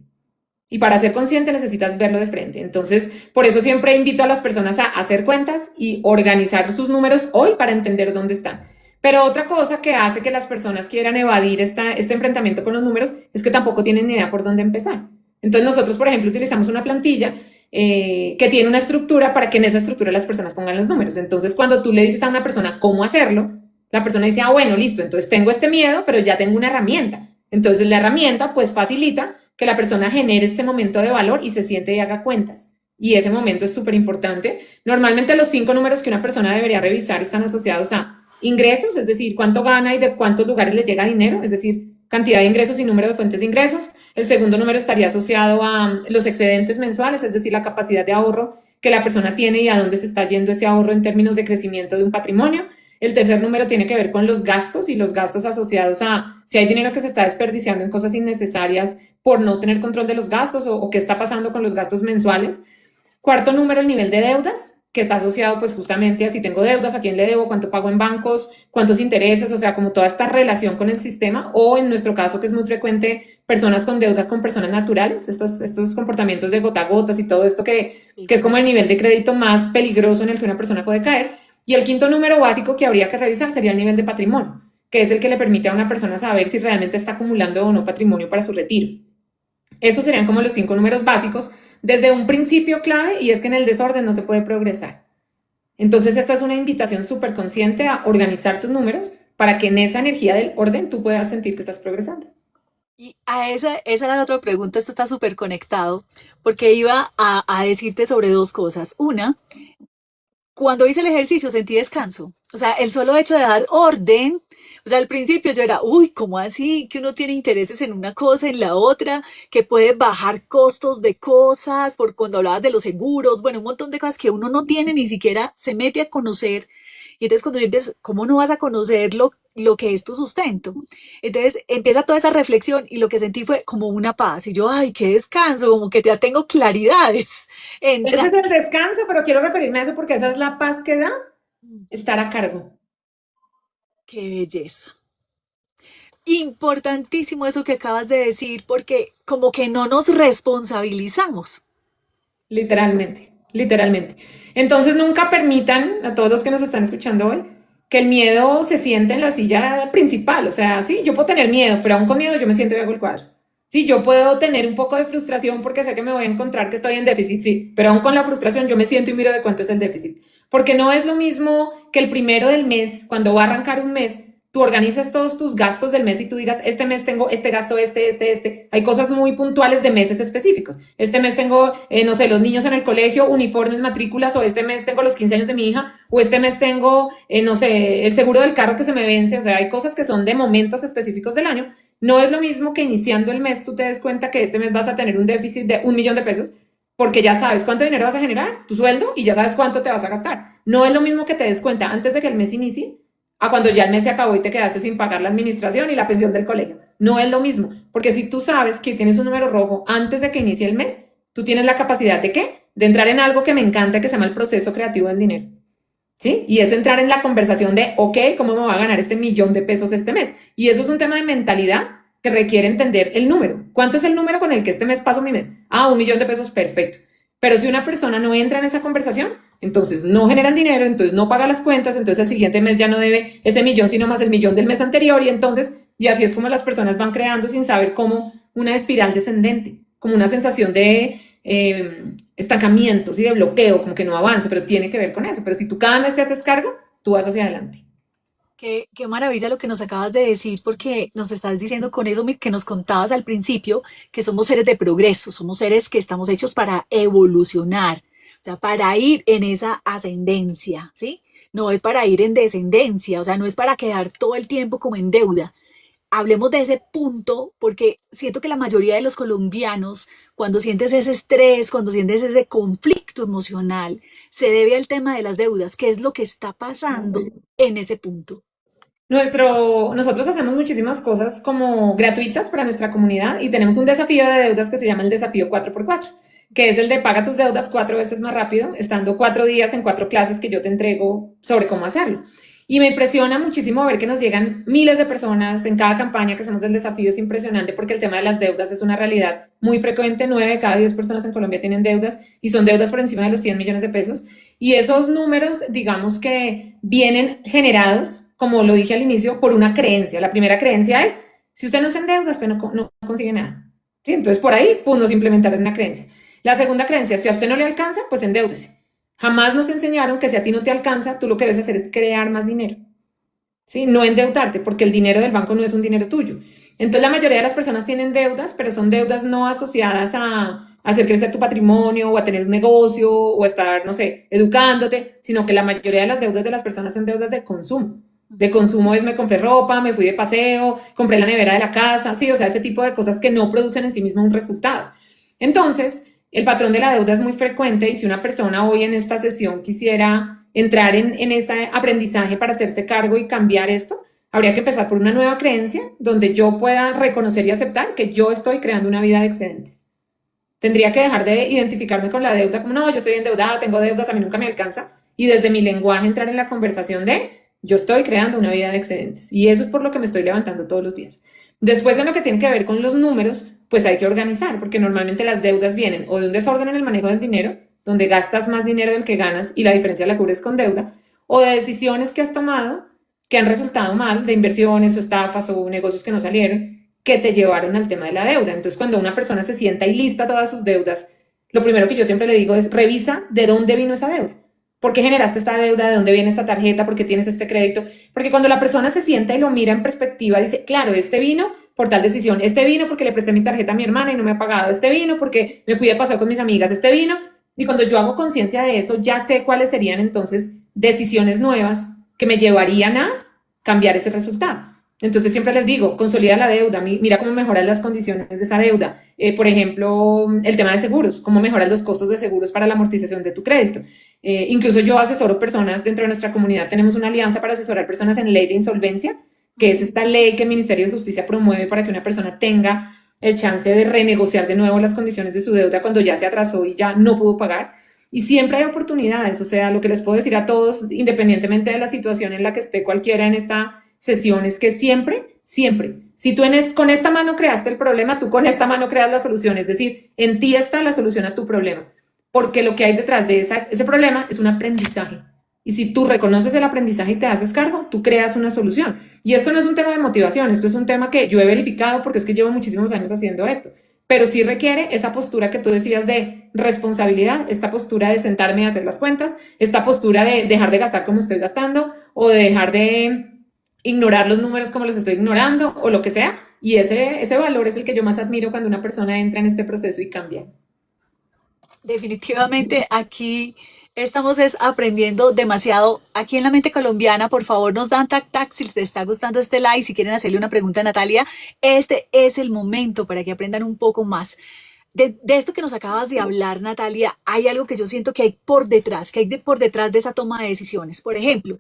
Y para ser consciente necesitas verlo de frente. Entonces, por eso siempre invito a las personas a hacer cuentas y organizar sus números hoy para entender dónde están. Pero otra cosa que hace que las personas quieran evadir este enfrentamiento con los números es que tampoco tienen ni idea por dónde empezar. Entonces nosotros, por ejemplo, utilizamos una plantilla que tiene una estructura para que en esa estructura las personas pongan los números. Entonces, cuando tú le dices a una persona cómo hacerlo, la persona dice, bueno, listo, entonces tengo este miedo, pero ya tengo una herramienta. Entonces la herramienta pues facilita que la persona genere este momento de valor y se siente y haga cuentas. Y ese momento es súper importante. Normalmente los 5 números que una persona debería revisar están asociados a ingresos, es decir, cuánto gana y de cuántos lugares le llega dinero, es decir, cantidad de ingresos y número de fuentes de ingresos. El segundo número estaría asociado a los excedentes mensuales, es decir, la capacidad de ahorro que la persona tiene y a dónde se está yendo ese ahorro en términos de crecimiento de un patrimonio. El tercer número tiene que ver con los gastos y los gastos asociados a si hay dinero que se está desperdiciando en cosas innecesarias por no tener control de los gastos o qué está pasando con los gastos mensuales. Cuarto número, el nivel de deudas, que está asociado pues justamente a si tengo deudas, a quién le debo, cuánto pago en bancos, cuántos intereses, o sea, como toda esta relación con el sistema, o en nuestro caso, que es muy frecuente, personas con deudas con personas naturales, estos comportamientos de gota a gotas y todo esto que es como el nivel de crédito más peligroso en el que una persona puede caer. Y el quinto número básico que habría que revisar sería el nivel de patrimonio, que es el que le permite a una persona saber si realmente está acumulando o no patrimonio para su retiro. Esos serían como los 5 números básicos desde un principio clave, y es que en el desorden no se puede progresar. Entonces esta es una invitación súper consciente a organizar tus números para que en esa energía del orden tú puedas sentir que estás progresando. Y a esa era la otra pregunta, esto está súper conectado, porque iba a decirte sobre dos cosas. Una, cuando hice el ejercicio sentí descanso. O sea, el solo hecho de dar orden, o sea, al principio yo era, uy, ¿cómo así? Que uno tiene intereses en una cosa, en la otra, que puede bajar costos de cosas, por cuando hablabas de los seguros, bueno, un montón de cosas que uno no tiene, ni siquiera se mete a conocer. Y entonces cuando yo empiezo, ¿cómo no vas a conocer lo que es tu sustento? Entonces empieza toda esa reflexión y lo que sentí fue como una paz. Y yo, ay, qué descanso, como que ya tengo claridades. Ese Entra. es el descanso, pero quiero referirme a eso porque esa es la paz que da estar a cargo. Qué belleza. Importantísimo eso que acabas de decir, porque como que no nos responsabilizamos. Literalmente, literalmente. Entonces nunca permitan a todos los que nos están escuchando hoy que el miedo se siente en la silla principal. O sea, sí, yo puedo tener miedo, pero aún con miedo yo me siento y hago el cuadro. Sí, yo puedo tener un poco de frustración porque sé que me voy a encontrar que estoy en déficit, sí, pero aún con la frustración yo me siento y miro de cuánto es el déficit. Porque no es lo mismo que el primero del mes, cuando va a arrancar un mes, tú organizas todos tus gastos del mes y tú digas, este mes tengo este gasto, este. Hay cosas muy puntuales de meses específicos. Este mes tengo, no sé, los niños en el colegio, uniformes, matrículas, o este mes tengo los 15 años de mi hija, o este mes tengo, no sé, el seguro del carro que se me vence. O sea, hay cosas que son de momentos específicos del año. No es lo mismo que iniciando el mes tú te des cuenta que este mes vas a tener un déficit de 1 millón de pesos, porque ya sabes cuánto dinero vas a generar, tu sueldo, y ya sabes cuánto te vas a gastar. No es lo mismo que te des cuenta antes de que el mes inicie a cuando ya el mes se acabó y te quedaste sin pagar la administración y la pensión del colegio. No es lo mismo, porque si tú sabes que tienes un número rojo antes de que inicie el mes, tú tienes la capacidad de ¿qué? De entrar en algo que me encanta, que se llama el proceso creativo del dinero. ¿Sí? Y es entrar en la conversación de, ok, ¿cómo me va a ganar este 1 millón de pesos este mes? Y eso es un tema de mentalidad que requiere entender el número. ¿Cuánto es el número con el que este mes paso mi mes? 1 millón de pesos, perfecto. Pero si una persona no entra en esa conversación, entonces no genera el dinero, entonces no paga las cuentas, entonces el siguiente mes ya no debe ese millón, sino más el millón del mes anterior, y entonces, y así es como las personas van creando sin saber cómo una espiral descendente, como una sensación de estancamientos y de bloqueo, como que no avanzo, pero tiene que ver con eso. Pero si tú cada mes te haces cargo, tú vas hacia adelante. Qué maravilla lo que nos acabas de decir, porque nos estás diciendo con eso que nos contabas al principio, que somos seres de progreso, somos seres que estamos hechos para evolucionar, o sea, para ir en esa ascendencia, ¿sí? No es para ir en descendencia, o sea, no es para quedar todo el tiempo como en deuda. Hablemos de ese punto, porque siento que la mayoría de los colombianos, cuando sientes ese estrés, cuando sientes ese conflicto emocional, se debe al tema de las deudas. ¿Qué es lo que está pasando en ese punto? Nosotros hacemos muchísimas cosas como gratuitas para nuestra comunidad, y tenemos un desafío de deudas que se llama el desafío 4x4, que es el de paga tus deudas 4 veces más rápido, estando 4 días en 4 clases que yo te entrego sobre cómo hacerlo. Y me impresiona muchísimo ver que nos llegan miles de personas en cada campaña que hacemos del desafío. Es impresionante porque el tema de las deudas es una realidad muy frecuente. 9 de cada 10 personas en Colombia tienen deudas, y son deudas por encima de los 100 millones de pesos. Y esos números, digamos que vienen generados, como lo dije al inicio, por una creencia. La primera creencia es, si usted no se endeuda, usted no consigue nada. ¿Sí? Entonces, por ahí podemos implementar una creencia. La segunda creencia, si a usted no le alcanza, pues endeúdese. Jamás nos enseñaron que si a ti no te alcanza, tú lo que debes hacer es crear más dinero. ¿Sí? No endeudarte, porque el dinero del banco no es un dinero tuyo. Entonces, la mayoría de las personas tienen deudas, pero son deudas no asociadas a hacer crecer tu patrimonio, o a tener un negocio, o a estar, no sé, educándote, sino que la mayoría de las deudas de las personas son deudas de consumo. De consumo es, me compré ropa, me fui de paseo, compré la nevera de la casa, sí, o sea, ese tipo de cosas que no producen en sí mismo un resultado. Entonces, el patrón de la deuda es muy frecuente, y si una persona hoy en esta sesión quisiera entrar en ese aprendizaje para hacerse cargo y cambiar esto, habría que empezar por una nueva creencia donde yo pueda reconocer y aceptar que yo estoy creando una vida de excedentes. Tendría que dejar de identificarme con la deuda como, no, yo estoy endeudada, tengo deudas, a mí nunca me alcanza, y desde mi lenguaje entrar en la conversación de, yo estoy creando una vida de excedentes. Y eso es por lo que me estoy levantando todos los días. Después de lo que tiene que ver con los números, pues hay que organizar, porque normalmente las deudas vienen o de un desorden en el manejo del dinero, donde gastas más dinero del que ganas y la diferencia la cubres con deuda, o de decisiones que has tomado que han resultado mal, de inversiones o estafas o negocios que no salieron, que te llevaron al tema de la deuda. Entonces, cuando una persona se sienta y lista todas sus deudas, lo primero que yo siempre le digo es, revisa de dónde vino esa deuda. ¿Por qué generaste esta deuda? ¿De dónde viene esta tarjeta? ¿Por qué tienes este crédito? Porque cuando la persona se sienta y lo mira en perspectiva, dice, claro, este vino por tal decisión, este vino porque le presté mi tarjeta a mi hermana y no me ha pagado, este vino porque me fui de paseo con mis amigas, este vino. Y cuando yo hago conciencia de eso, ya sé cuáles serían entonces decisiones nuevas que me llevarían a cambiar ese resultado. Entonces siempre les digo, consolida la deuda, mira cómo mejoras las condiciones de esa deuda. Por ejemplo, el tema de seguros, cómo mejoras los costos de seguros para la amortización de tu crédito. Incluso yo asesoro personas dentro de nuestra comunidad, tenemos una alianza para asesorar personas en ley de insolvencia, que es esta ley que el Ministerio de Justicia promueve para que una persona tenga el chance de renegociar de nuevo las condiciones de su deuda cuando ya se atrasó y ya no pudo pagar. Y siempre hay oportunidades, o sea, lo que les puedo decir a todos, independientemente de la situación en la que esté cualquiera en esta sesión, es que siempre, si tú con esta mano creaste el problema, tú con esta mano creas la solución, es decir, en ti está la solución a tu problema, porque lo que hay detrás de ese problema es un aprendizaje. Y si tú reconoces el aprendizaje y te haces cargo, tú creas una solución. Y esto no es un tema de motivación, esto es un tema que yo he verificado porque es que llevo muchísimos años haciendo esto. Pero sí requiere esa postura que tú decías de responsabilidad, esta postura de sentarme a hacer las cuentas, esta postura de dejar de gastar como estoy gastando o de dejar de ignorar los números como los estoy ignorando o lo que sea. Y ese valor es el que yo más admiro cuando una persona entra en este proceso y cambia. Definitivamente aquí estamos aprendiendo demasiado. Aquí en la mente colombiana, por favor, nos dan tac tac si les está gustando este live, si quieren hacerle una pregunta a Natalia. Este es el momento para que aprendan un poco más. De esto que nos acabas de hablar, Natalia, hay algo que yo siento que hay por detrás, por detrás de esa toma de decisiones. Por ejemplo,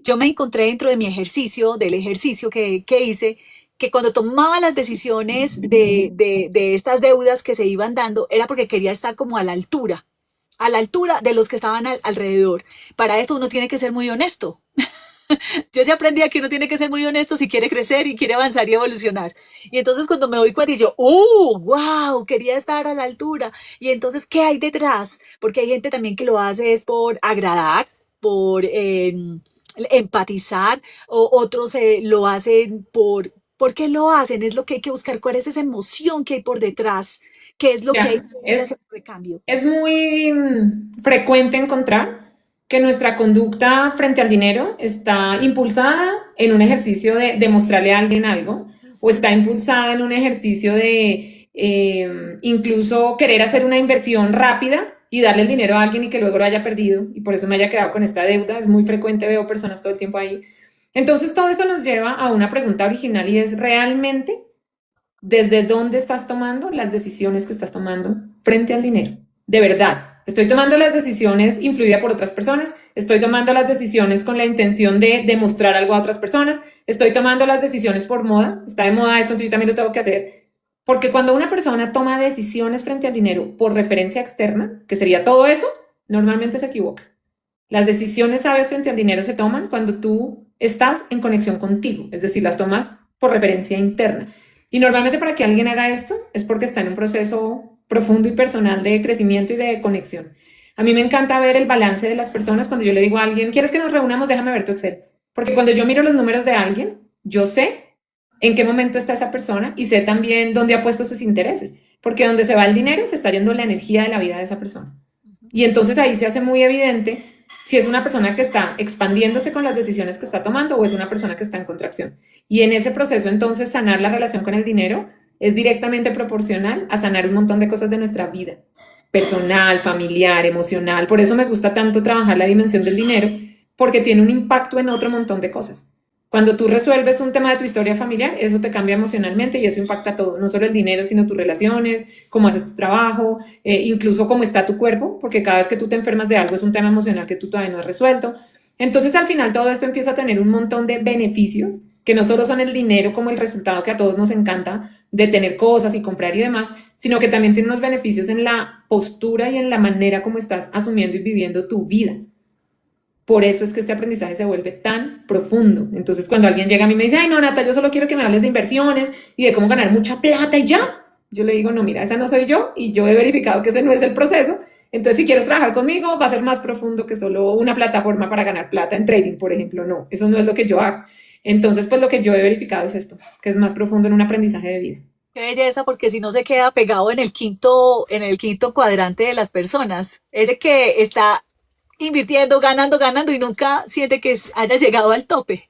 yo me encontré dentro de mi ejercicio, del ejercicio que hice, que cuando tomaba las decisiones de estas deudas que se iban dando, era porque quería estar como a la altura de los que estaban alrededor. Para esto uno tiene que ser muy honesto. Yo ya aprendí a que uno tiene que ser muy honesto si quiere crecer y quiere avanzar y evolucionar. Y entonces cuando me doy cuenta y yo, wow, quería estar a la altura. Y entonces, ¿qué hay detrás? Porque hay gente también que lo hace es por agradar, por empatizar, o otros lo hacen ¿por qué lo hacen? Es lo que hay que buscar, cuál es esa emoción que hay por detrás, qué es lo que hay Ya, que hacer ese recambio. es muy frecuente encontrar que nuestra conducta frente al dinero está impulsada en un ejercicio de demostrarle a alguien algo o está impulsada en un ejercicio de incluso querer hacer una inversión rápida y darle el dinero a alguien y que luego lo haya perdido y por eso me haya quedado con esta deuda. Es muy frecuente, veo personas todo el tiempo ahí. Entonces todo esto nos lleva a una pregunta original y es ¿realmente desde dónde estás tomando las decisiones que estás tomando frente al dinero? De verdad. Estoy tomando las decisiones influida por otras personas, estoy tomando las decisiones con la intención de demostrar algo a otras personas, estoy tomando las decisiones por moda, está de moda esto, entonces yo también lo tengo que hacer. Porque cuando una persona toma decisiones frente al dinero por referencia externa, que sería todo eso, normalmente se equivoca. Las decisiones sabias frente al dinero se toman cuando tú estás en conexión contigo, es decir, las tomas por referencia interna. Y normalmente para que alguien haga esto es porque está en un proceso profundo y personal de crecimiento y de conexión. A mí me encanta ver el balance de las personas cuando yo le digo a alguien, ¿quieres que nos reunamos? Déjame ver tu Excel. Porque cuando yo miro los números de alguien, yo sé en qué momento está esa persona y sé también dónde ha puesto sus intereses. Porque donde se va el dinero se está yendo la energía de la vida de esa persona. Y entonces ahí se hace muy evidente si es una persona que está expandiéndose con las decisiones que está tomando o es una persona que está en contracción. Y en ese proceso entonces sanar la relación con el dinero es directamente proporcional a sanar un montón de cosas de nuestra vida, personal, familiar, emocional. Por eso me gusta tanto trabajar la dimensión del dinero, porque tiene un impacto en otro montón de cosas. Cuando tú resuelves un tema de tu historia familiar, eso te cambia emocionalmente y eso impacta todo, no solo el dinero, sino tus relaciones, cómo haces tu trabajo, incluso cómo está tu cuerpo, porque cada vez que tú te enfermas de algo es un tema emocional que tú todavía no has resuelto. Entonces, al final, todo esto empieza a tener un montón de beneficios que no solo son el dinero como el resultado que a todos nos encanta de tener cosas y comprar y demás, sino que también tiene unos beneficios en la postura y en la manera como estás asumiendo y viviendo tu vida. Por eso es que este aprendizaje se vuelve tan profundo. Entonces, cuando alguien llega a mí y me dice, ay, no, Nata, yo solo quiero que me hables de inversiones y de cómo ganar mucha plata y ya, yo le digo, no, mira, esa no soy yo y yo he verificado que ese no es el proceso. Entonces, si quieres trabajar conmigo, va a ser más profundo que solo una plataforma para ganar plata en trading, por ejemplo. No, eso no es lo que yo hago. Entonces, pues lo que yo he verificado es esto, que es más profundo en un aprendizaje de vida. Qué belleza, porque si no se queda pegado en el quinto cuadrante de las personas. Ese que está invirtiendo, ganando, ganando y nunca siente que haya llegado al tope.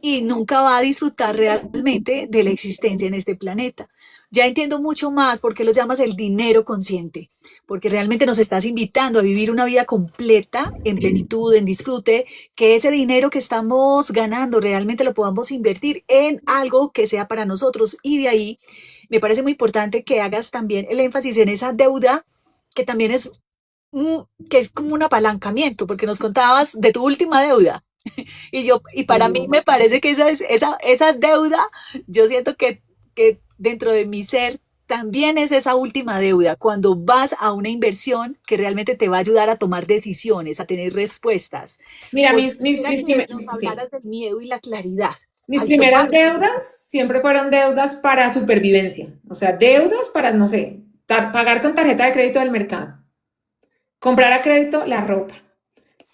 Y nunca va a disfrutar realmente de la existencia en este planeta. Ya entiendo mucho más por qué lo llamas el dinero consciente, porque realmente nos estás invitando a vivir una vida completa, en plenitud, en disfrute, que ese dinero que estamos ganando realmente lo podamos invertir en algo que sea para nosotros. Y de ahí me parece muy importante que hagas también el énfasis en esa deuda, que también es, que es como un apalancamiento, porque nos contabas de tu última deuda. Y para mí me parece que esa deuda, yo siento que dentro de mi ser también es esa última deuda, cuando vas a una inversión que realmente te va a ayudar a tomar decisiones, a tener respuestas. Mira, Porque quisiera que nos sí. hablaras del miedo y la claridad Mis al primeras tomar esa deudas siempre fueron deudas para supervivencia, o sea, deudas para, no sé, pagar con tarjeta de crédito del mercado, comprar a crédito la ropa,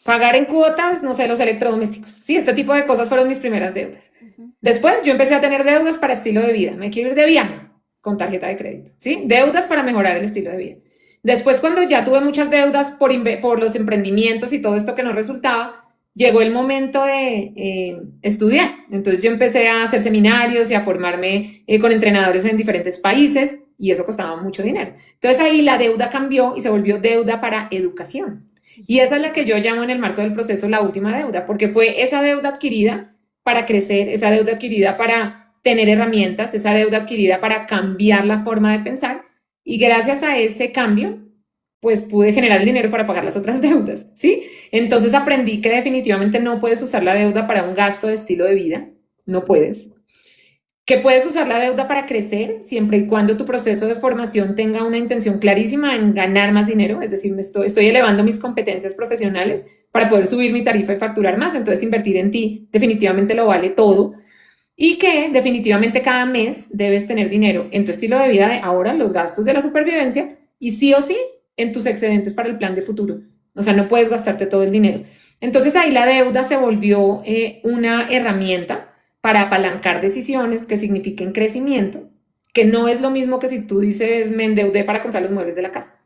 pagar en cuotas, no sé, los electrodomésticos. Sí, este tipo de cosas fueron mis primeras deudas. decisión. Después yo empecé a tener deudas para estilo de vida. Me quiero ir de viaje con tarjeta de crédito, ¿sí? Deudas para mejorar el estilo de vida. Después, cuando ya tuve muchas deudas por los emprendimientos y todo esto que no resultaba, llegó el momento de estudiar. Entonces yo empecé a hacer seminarios y a formarme con entrenadores en diferentes países y eso costaba mucho dinero. Entonces ahí la deuda cambió y se volvió deuda para educación. Y esa es la que yo llamo en el marco del proceso la última deuda, porque fue esa deuda adquirida para crecer, esa deuda adquirida para tener herramientas, esa deuda adquirida para cambiar la forma de pensar y gracias a ese cambio, pues pude generar el dinero para pagar las otras deudas, ¿sí? Entonces aprendí que definitivamente no puedes usar la deuda para un gasto de estilo de vida, no puedes. Que puedes usar la deuda para crecer siempre y cuando tu proceso de formación tenga una intención clarísima en ganar más dinero, es decir, estoy elevando mis competencias profesionales para poder subir mi tarifa y facturar más, entonces invertir en ti definitivamente lo vale todo y que definitivamente cada mes debes tener dinero en tu estilo de vida de ahora, los gastos de la supervivencia y sí o sí en tus excedentes para el plan de futuro. O sea, no puedes gastarte todo el dinero. Entonces ahí la deuda se volvió una herramienta para apalancar decisiones que signifiquen crecimiento, que no es lo mismo que si tú dices me endeudé para comprar los muebles de la casa.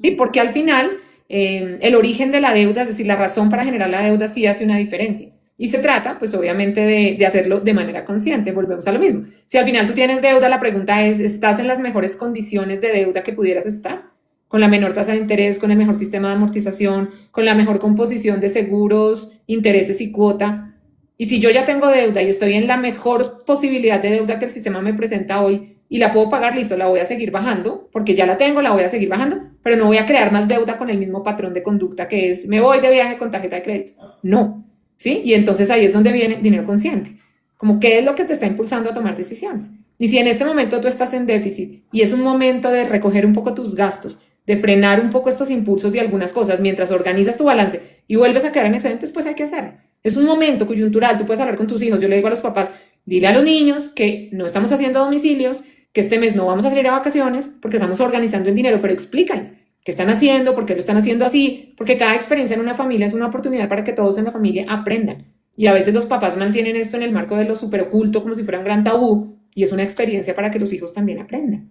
¿Sí? Porque al final el origen de la deuda, es decir, la razón para generar la deuda sí hace una diferencia. Y se trata, pues obviamente, de hacerlo de manera consciente. Volvemos a lo mismo. Si al final tú tienes deuda, la pregunta es, ¿estás en las mejores condiciones de deuda que pudieras estar? Con la menor tasa de interés, con el mejor sistema de amortización, con la mejor composición de seguros, intereses y cuota. Y si yo ya tengo deuda y estoy en la mejor posibilidad de deuda que el sistema me presenta hoy y la puedo pagar, listo, la voy a seguir bajando, porque ya la tengo, la voy a seguir bajando, pero no voy a crear más deuda con el mismo patrón de conducta que es, me voy de viaje con tarjeta de crédito. No, ¿sí? Y entonces ahí es donde viene dinero consciente. Como qué es lo que te está impulsando a tomar decisiones. Y si en este momento tú estás en déficit y es un momento de recoger un poco tus gastos, de frenar un poco estos impulsos de algunas cosas mientras organizas tu balance y vuelves a quedar en excedentes, pues hay que hacerlo. Es un momento coyuntural, tú puedes hablar con tus hijos. Yo le digo a los papás, dile a los niños que no estamos haciendo domicilios, que este mes no vamos a salir a vacaciones porque estamos organizando el dinero, pero explícales qué están haciendo, por qué lo están haciendo así, porque cada experiencia en una familia es una oportunidad para que todos en la familia aprendan. Y a veces los papás mantienen esto en el marco de lo súper oculto, como si fuera un gran tabú, y es una experiencia para que los hijos también aprendan.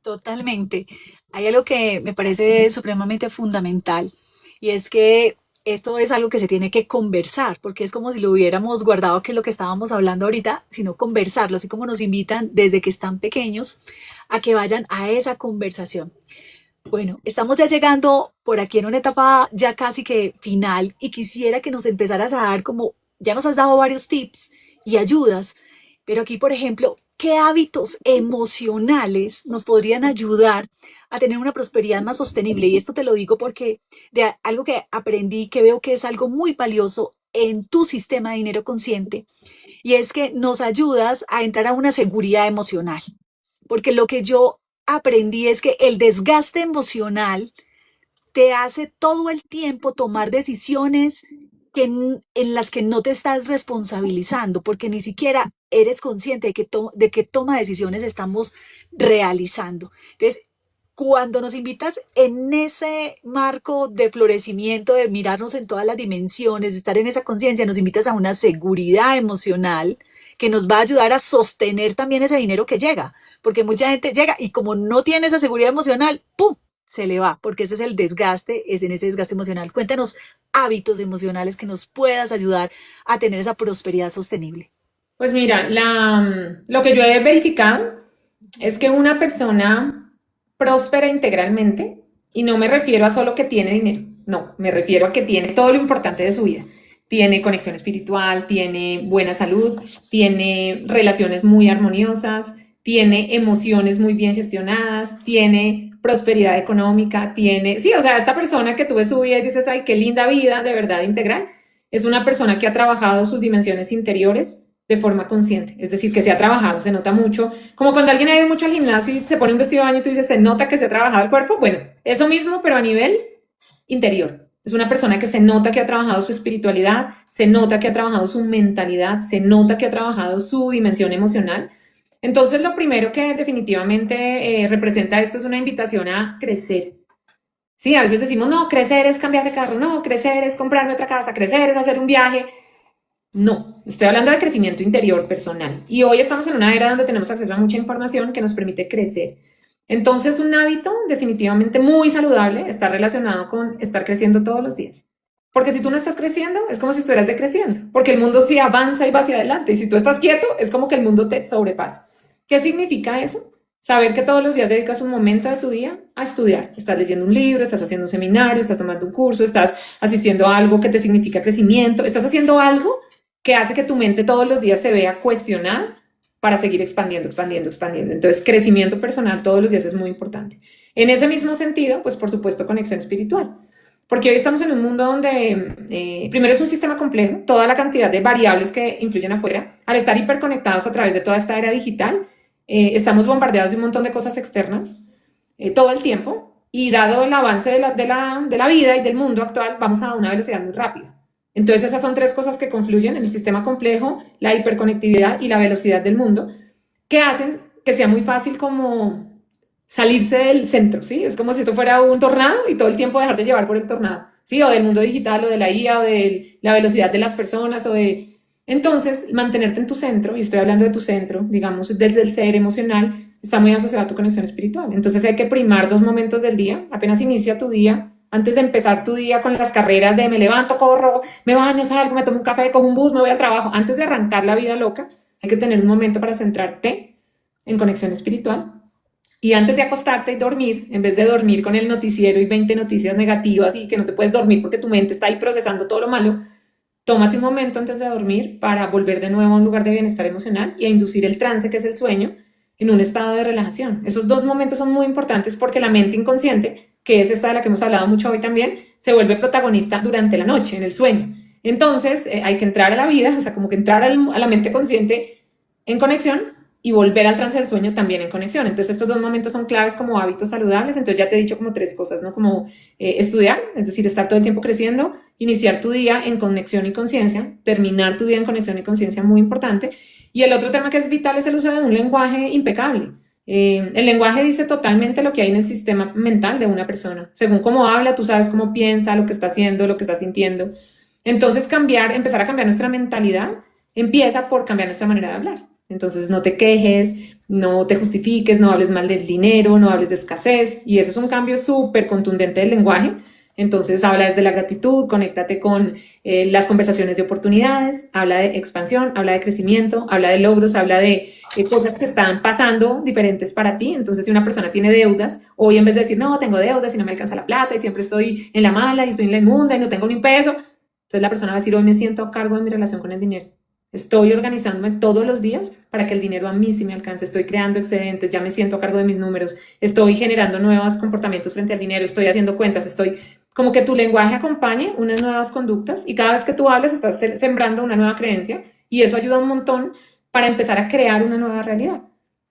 Totalmente. Hay algo que me parece supremamente fundamental y es que esto es algo que se tiene que conversar, porque es como si lo hubiéramos guardado, que es lo que estábamos hablando ahorita, sino conversarlo, así como nos invitan desde que están pequeños a que vayan a esa conversación. Bueno, estamos ya llegando por aquí en una etapa ya casi que final y quisiera que nos empezaras a dar como ya nos has dado varios tips y ayudas, pero aquí, por ejemplo, ¿qué hábitos emocionales nos podrían ayudar a tener una prosperidad más sostenible? Y esto te lo digo porque algo que aprendí, que veo que es algo muy valioso en tu sistema de dinero consciente, y es que nos ayudas a entrar a una seguridad emocional. Porque lo que yo aprendí es que el desgaste emocional te hace todo el tiempo tomar decisiones en las que no te estás responsabilizando, porque ni siquiera eres consciente de qué toma de decisiones estamos realizando. Entonces, cuando nos invitas en ese marco de florecimiento, de mirarnos en todas las dimensiones, de estar en esa conciencia, nos invitas a una seguridad emocional que nos va a ayudar a sostener también ese dinero que llega, porque mucha gente llega y como no tiene esa seguridad emocional, ¡pum!, se le va, porque ese es el desgaste, es en ese desgaste emocional. Cuéntanos hábitos emocionales que nos puedas ayudar a tener esa prosperidad sostenible. Pues mira, lo que yo he verificado es que una persona próspera integralmente, y no me refiero a solo que tiene dinero, no, me refiero a que tiene todo lo importante de su vida. Tiene conexión espiritual, tiene buena salud, tiene relaciones muy armoniosas, tiene emociones muy bien gestionadas, tiene prosperidad económica, tiene... Sí, o sea, esta persona que tú ves su vida y dices, ay, qué linda vida, de verdad integral, es una persona que ha trabajado sus dimensiones interiores de forma consciente, es decir, que se ha trabajado, se nota mucho, como cuando alguien ha ido mucho al gimnasio y se pone un vestido de baño y tú dices, se nota que se ha trabajado el cuerpo, bueno, eso mismo, pero a nivel interior. Es una persona que se nota que ha trabajado su espiritualidad, se nota que ha trabajado su mentalidad, se nota que ha trabajado su dimensión emocional. Entonces, lo primero que definitivamente representa esto es una invitación a crecer. Sí, a veces decimos, no, crecer es cambiar de carro, no, crecer es comprarme otra casa, crecer es hacer un viaje. No, estoy hablando de crecimiento interior personal. Y hoy estamos en una era donde tenemos acceso a mucha información que nos permite crecer. Entonces, un hábito definitivamente muy saludable está relacionado con estar creciendo todos los días. Porque si tú no estás creciendo, es como si estuvieras decreciendo. Porque el mundo sí avanza y va hacia adelante. Y si tú estás quieto, es como que el mundo te sobrepasa. ¿Qué significa eso? Saber que todos los días dedicas un momento de tu día a estudiar. Estás leyendo un libro, estás haciendo un seminario, estás tomando un curso, estás asistiendo a algo que te significa crecimiento, estás haciendo algo que hace que tu mente todos los días se vea cuestionada para seguir expandiendo, expandiendo, expandiendo. Entonces, crecimiento personal todos los días es muy importante. En ese mismo sentido, pues por supuesto, conexión espiritual. Porque hoy estamos en un mundo donde, primero es un sistema complejo, toda la cantidad de variables que influyen afuera. Al estar hiperconectados a través de toda esta era digital, estamos bombardeados de un montón de cosas externas todo el tiempo. Y dado el avance de la vida y del mundo actual, vamos a una velocidad muy rápida. Entonces esas son tres cosas que confluyen en el sistema complejo, la hiperconectividad y la velocidad del mundo, que hacen que sea muy fácil como salirse del centro, ¿sí? Es como si esto fuera un tornado y todo el tiempo dejarte llevar por el tornado, ¿sí? O del mundo digital, o de la IA, o de la velocidad de las personas, o de... Entonces, mantenerte en tu centro, y estoy hablando de tu centro, digamos, desde el ser emocional, está muy asociado a tu conexión espiritual. Entonces hay que primar 2 momentos del día, apenas inicia tu día, antes de empezar tu día con las carreras de me levanto, corro, me baño, salgo, me tomo un café, cojo un bus, me voy al trabajo. Antes de arrancar la vida loca, hay que tener un momento para centrarte en conexión espiritual. Y antes de acostarte y dormir, en vez de dormir con el noticiero y 20 noticias negativas y que no te puedes dormir porque tu mente está ahí procesando todo lo malo, tómate un momento antes de dormir para volver de nuevo a un lugar de bienestar emocional y a inducir el trance, que es el sueño, en un estado de relajación. Esos 2 momentos son muy importantes porque la mente inconsciente, que es esta de la que hemos hablado mucho hoy también, se vuelve protagonista durante la noche, en el sueño. Entonces, hay que entrar a la vida, o sea, como que entrar a la mente consciente en conexión y volver al trance del sueño también en conexión. Entonces, estos 2 momentos son claves como hábitos saludables. Entonces, ya te he dicho como 3 cosas, ¿no? Como estudiar, es decir, estar todo el tiempo creciendo, iniciar tu día en conexión y conciencia, terminar tu día en conexión y conciencia, muy importante. Y el otro tema que es vital es el uso de un lenguaje impecable. El lenguaje dice totalmente lo que hay en el sistema mental de una persona. Según cómo habla, tú sabes cómo piensa, lo que está haciendo, lo que está sintiendo. Entonces, empezar a cambiar nuestra mentalidad empieza por cambiar nuestra manera de hablar. Entonces, no te quejes, no te justifiques, no hables mal del dinero, no hables de escasez. Y eso es un cambio súper contundente del lenguaje. Entonces, habla desde la gratitud, conéctate con las conversaciones de oportunidades, habla de expansión, habla de crecimiento, habla de logros, habla de cosas que están pasando diferentes para ti. Entonces, si una persona tiene deudas, hoy en vez de decir, no, tengo deudas y no me alcanza la plata y siempre estoy en la mala y estoy en la inmunda y no tengo ni un peso, Entonces la persona va a decir, hoy me siento a cargo de mi relación con el dinero. Estoy organizándome todos los días para que el dinero a mí sí me alcance. Estoy creando excedentes, ya me siento a cargo de mis números. Estoy generando nuevos comportamientos frente al dinero. Estoy haciendo cuentas. Estoy como que tu lenguaje acompañe unas nuevas conductas y cada vez que tú hables estás sembrando una nueva creencia y eso ayuda un montón para empezar a crear una nueva realidad.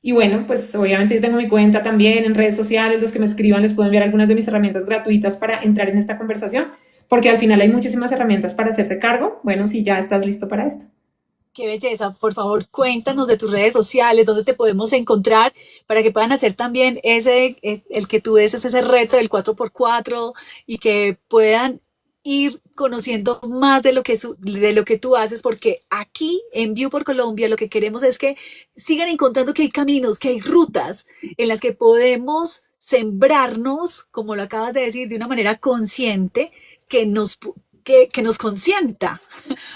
Y bueno, pues obviamente yo tengo mi cuenta también en redes sociales. Los que me escriban les puedo enviar algunas de mis herramientas gratuitas para entrar en esta conversación, porque al final hay muchísimas herramientas para hacerse cargo. Bueno, si ya estás listo para esto. Qué belleza. Por favor, cuéntanos de tus redes sociales, dónde te podemos encontrar para que puedan hacer también el que tú des ese reto del 4x4 y que puedan ir conociendo más de lo que tú haces, porque aquí en View por Colombia lo que queremos es que sigan encontrando que hay caminos, que hay rutas en las que podemos sembrarnos, como lo acabas de decir, de una manera consciente que que nos consienta.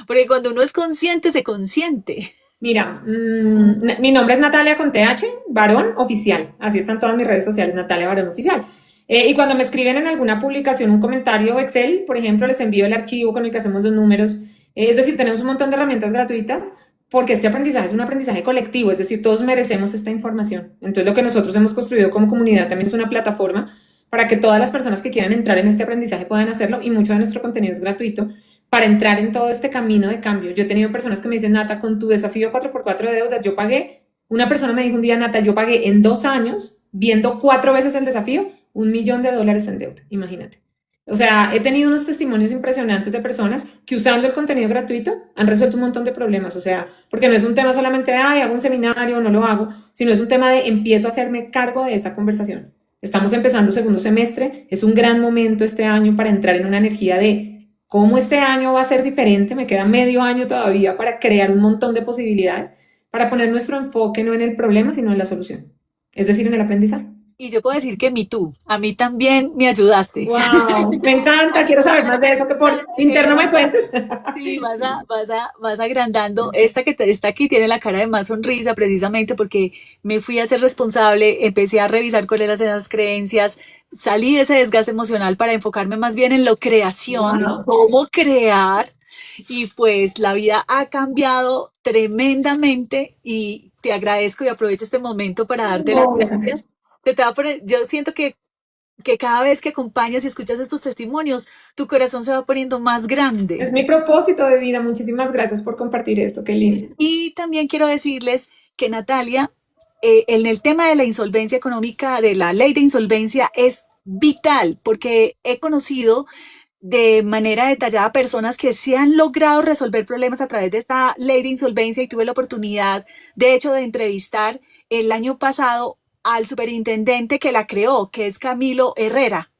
Porque cuando uno es consciente, se consiente. Mira, mi nombre es Natalia con TH, Varón Oficial. Así están todas mis redes sociales, Natalia Varón Oficial. Y cuando me escriben en alguna publicación un comentario Excel, por ejemplo, les envío el archivo con el que hacemos los números. Es decir, tenemos un montón de herramientas gratuitas porque este aprendizaje es un aprendizaje colectivo, es decir, todos merecemos esta información. Entonces, lo que nosotros hemos construido como comunidad también es una plataforma para que todas las personas que quieran entrar en este aprendizaje puedan hacerlo y mucho de nuestro contenido es gratuito para entrar en todo este camino de cambio. Yo he tenido personas que me dicen, Nata, con tu desafío 4x4 de deudas, una persona me dijo un día, Nata, yo pagué en 2 años, viendo 4 veces el desafío, $1.000.000 en deuda, imagínate. O sea, he tenido unos testimonios impresionantes de personas que usando el contenido gratuito han resuelto un montón de problemas. O sea, porque no es un tema solamente de, ay, hago un seminario, no lo hago, sino es un tema de empiezo a hacerme cargo de esta conversación. Estamos empezando segundo semestre, es un gran momento este año para entrar en una energía de cómo este año va a ser diferente, me queda medio año todavía para crear un montón de posibilidades, para poner nuestro enfoque no en el problema, sino en la solución, es decir, en el aprendizaje. Y yo puedo decir que a mí también me ayudaste. Wow, me encanta, quiero saber más de eso, que por interno me cuentes. Sí, vas agrandando. Esta que está aquí tiene la cara de más sonrisa precisamente porque me fui a ser responsable, empecé a revisar cuáles eran esas creencias, salí de ese desgaste emocional para enfocarme más bien en lo creación, Wow. cómo crear. Y pues la vida ha cambiado tremendamente y te agradezco y aprovecho este momento para darte las No, gracias. Yo siento que cada vez que acompañas y escuchas estos testimonios, tu corazón se va poniendo más grande. es mi propósito de vida. Muchísimas gracias por compartir esto, qué lindo. Y también quiero decirles que Natalia, en el tema de la insolvencia económica, de la ley de insolvencia, es vital porque he conocido de manera detallada personas que se han logrado resolver problemas a través de esta ley de insolvencia y tuve la oportunidad, de hecho, de entrevistar el año pasado al superintendente que la creó, que es Camilo Herrera.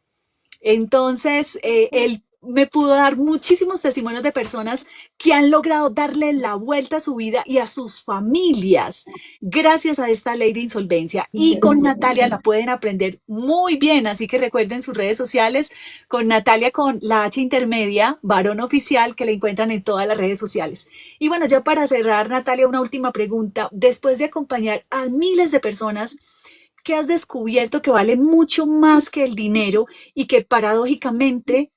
Entonces, él me pudo dar muchísimos testimonios de personas que han logrado darle la vuelta a su vida y a sus familias gracias a esta ley de insolvencia. Y con Natalia la pueden aprender muy bien, así que recuerden sus redes sociales con Natalia con la H intermedia, Varón Oficial, que la encuentran en todas las redes sociales. Y bueno, ya para cerrar, Natalia, una última pregunta. Después de acompañar a miles de personas, ¿qué has descubierto que vale mucho más que el dinero y que paradójicamente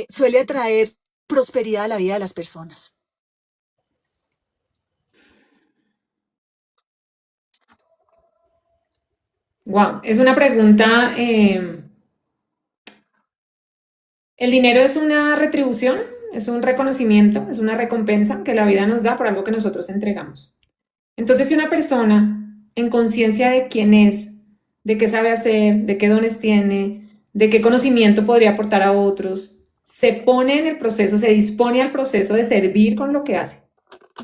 suele atraer prosperidad a la vida de las personas? Wow, es una pregunta. El dinero es una retribución, es un reconocimiento, es una recompensa que la vida nos da por algo que nosotros entregamos. Entonces, si una persona en conciencia de quién es, de qué sabe hacer, de qué dones tiene, de qué conocimiento podría aportar a otros, se pone en el proceso, se dispone al proceso de servir con lo que hace,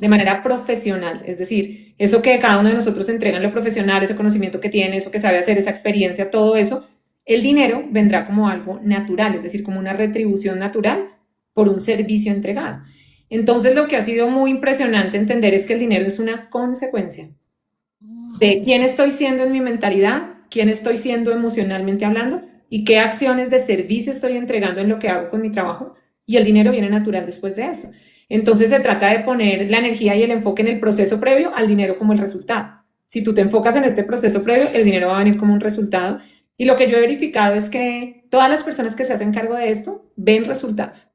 de manera profesional, es decir, eso que cada uno de nosotros entrega en lo profesional, ese conocimiento que tiene, eso que sabe hacer, esa experiencia, todo eso, el dinero vendrá como algo natural, es decir, como una retribución natural por un servicio entregado. Entonces, lo que ha sido muy impresionante entender es que el dinero es una consecuencia de quién estoy siendo en mi mentalidad, quién estoy siendo emocionalmente hablando y qué acciones de servicio estoy entregando en lo que hago con mi trabajo, y el dinero viene natural después de eso. Entonces, se trata de poner la energía y el enfoque en el proceso previo al dinero como el resultado. Si tú te enfocas en este proceso previo, el dinero va a venir como un resultado. Y lo que yo he verificado es que todas las personas que se hacen cargo de esto ven resultados.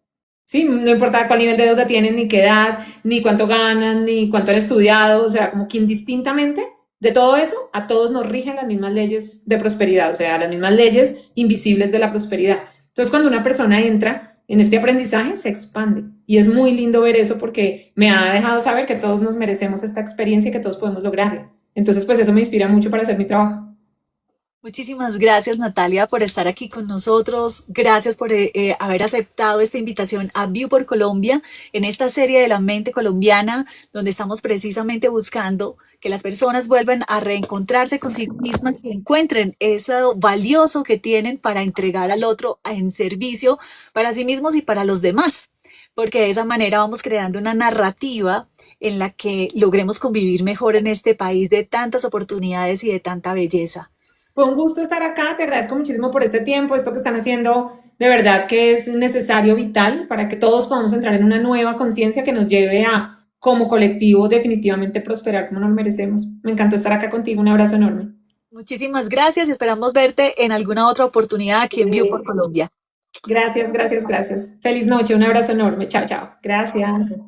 Sí, no importa cuál nivel de deuda tienen, ni qué edad, ni cuánto ganan, ni cuánto han estudiado, o sea, como que indistintamente de todo eso, a todos nos rigen las mismas leyes de prosperidad, o sea, las mismas leyes invisibles de la prosperidad. Entonces, cuando una persona entra en este aprendizaje, se expande. Y es muy lindo ver eso porque me ha dejado saber que todos nos merecemos esta experiencia y que todos podemos lograrla. Entonces, pues eso me inspira mucho para hacer mi trabajo. Muchísimas gracias, Natalia, por estar aquí con nosotros. Gracias por haber aceptado esta invitación a View por Colombia en esta serie de la mente colombiana, donde estamos precisamente buscando que las personas vuelvan a reencontrarse consigo mismas y encuentren eso valioso que tienen para entregar al otro en servicio para sí mismos y para los demás. Porque de esa manera vamos creando una narrativa en la que logremos convivir mejor en este país de tantas oportunidades y de tanta belleza. Fue un gusto estar acá, te agradezco muchísimo por este tiempo, esto que están haciendo de verdad que es necesario, vital, para que todos podamos entrar en una nueva conciencia que nos lleve a, como colectivo, definitivamente prosperar como nos merecemos. Me encantó estar acá contigo, un abrazo enorme. Muchísimas gracias y esperamos verte en alguna otra oportunidad aquí en View por Colombia. Gracias, gracias, gracias. Feliz noche, un abrazo enorme. Chao, chao. Gracias.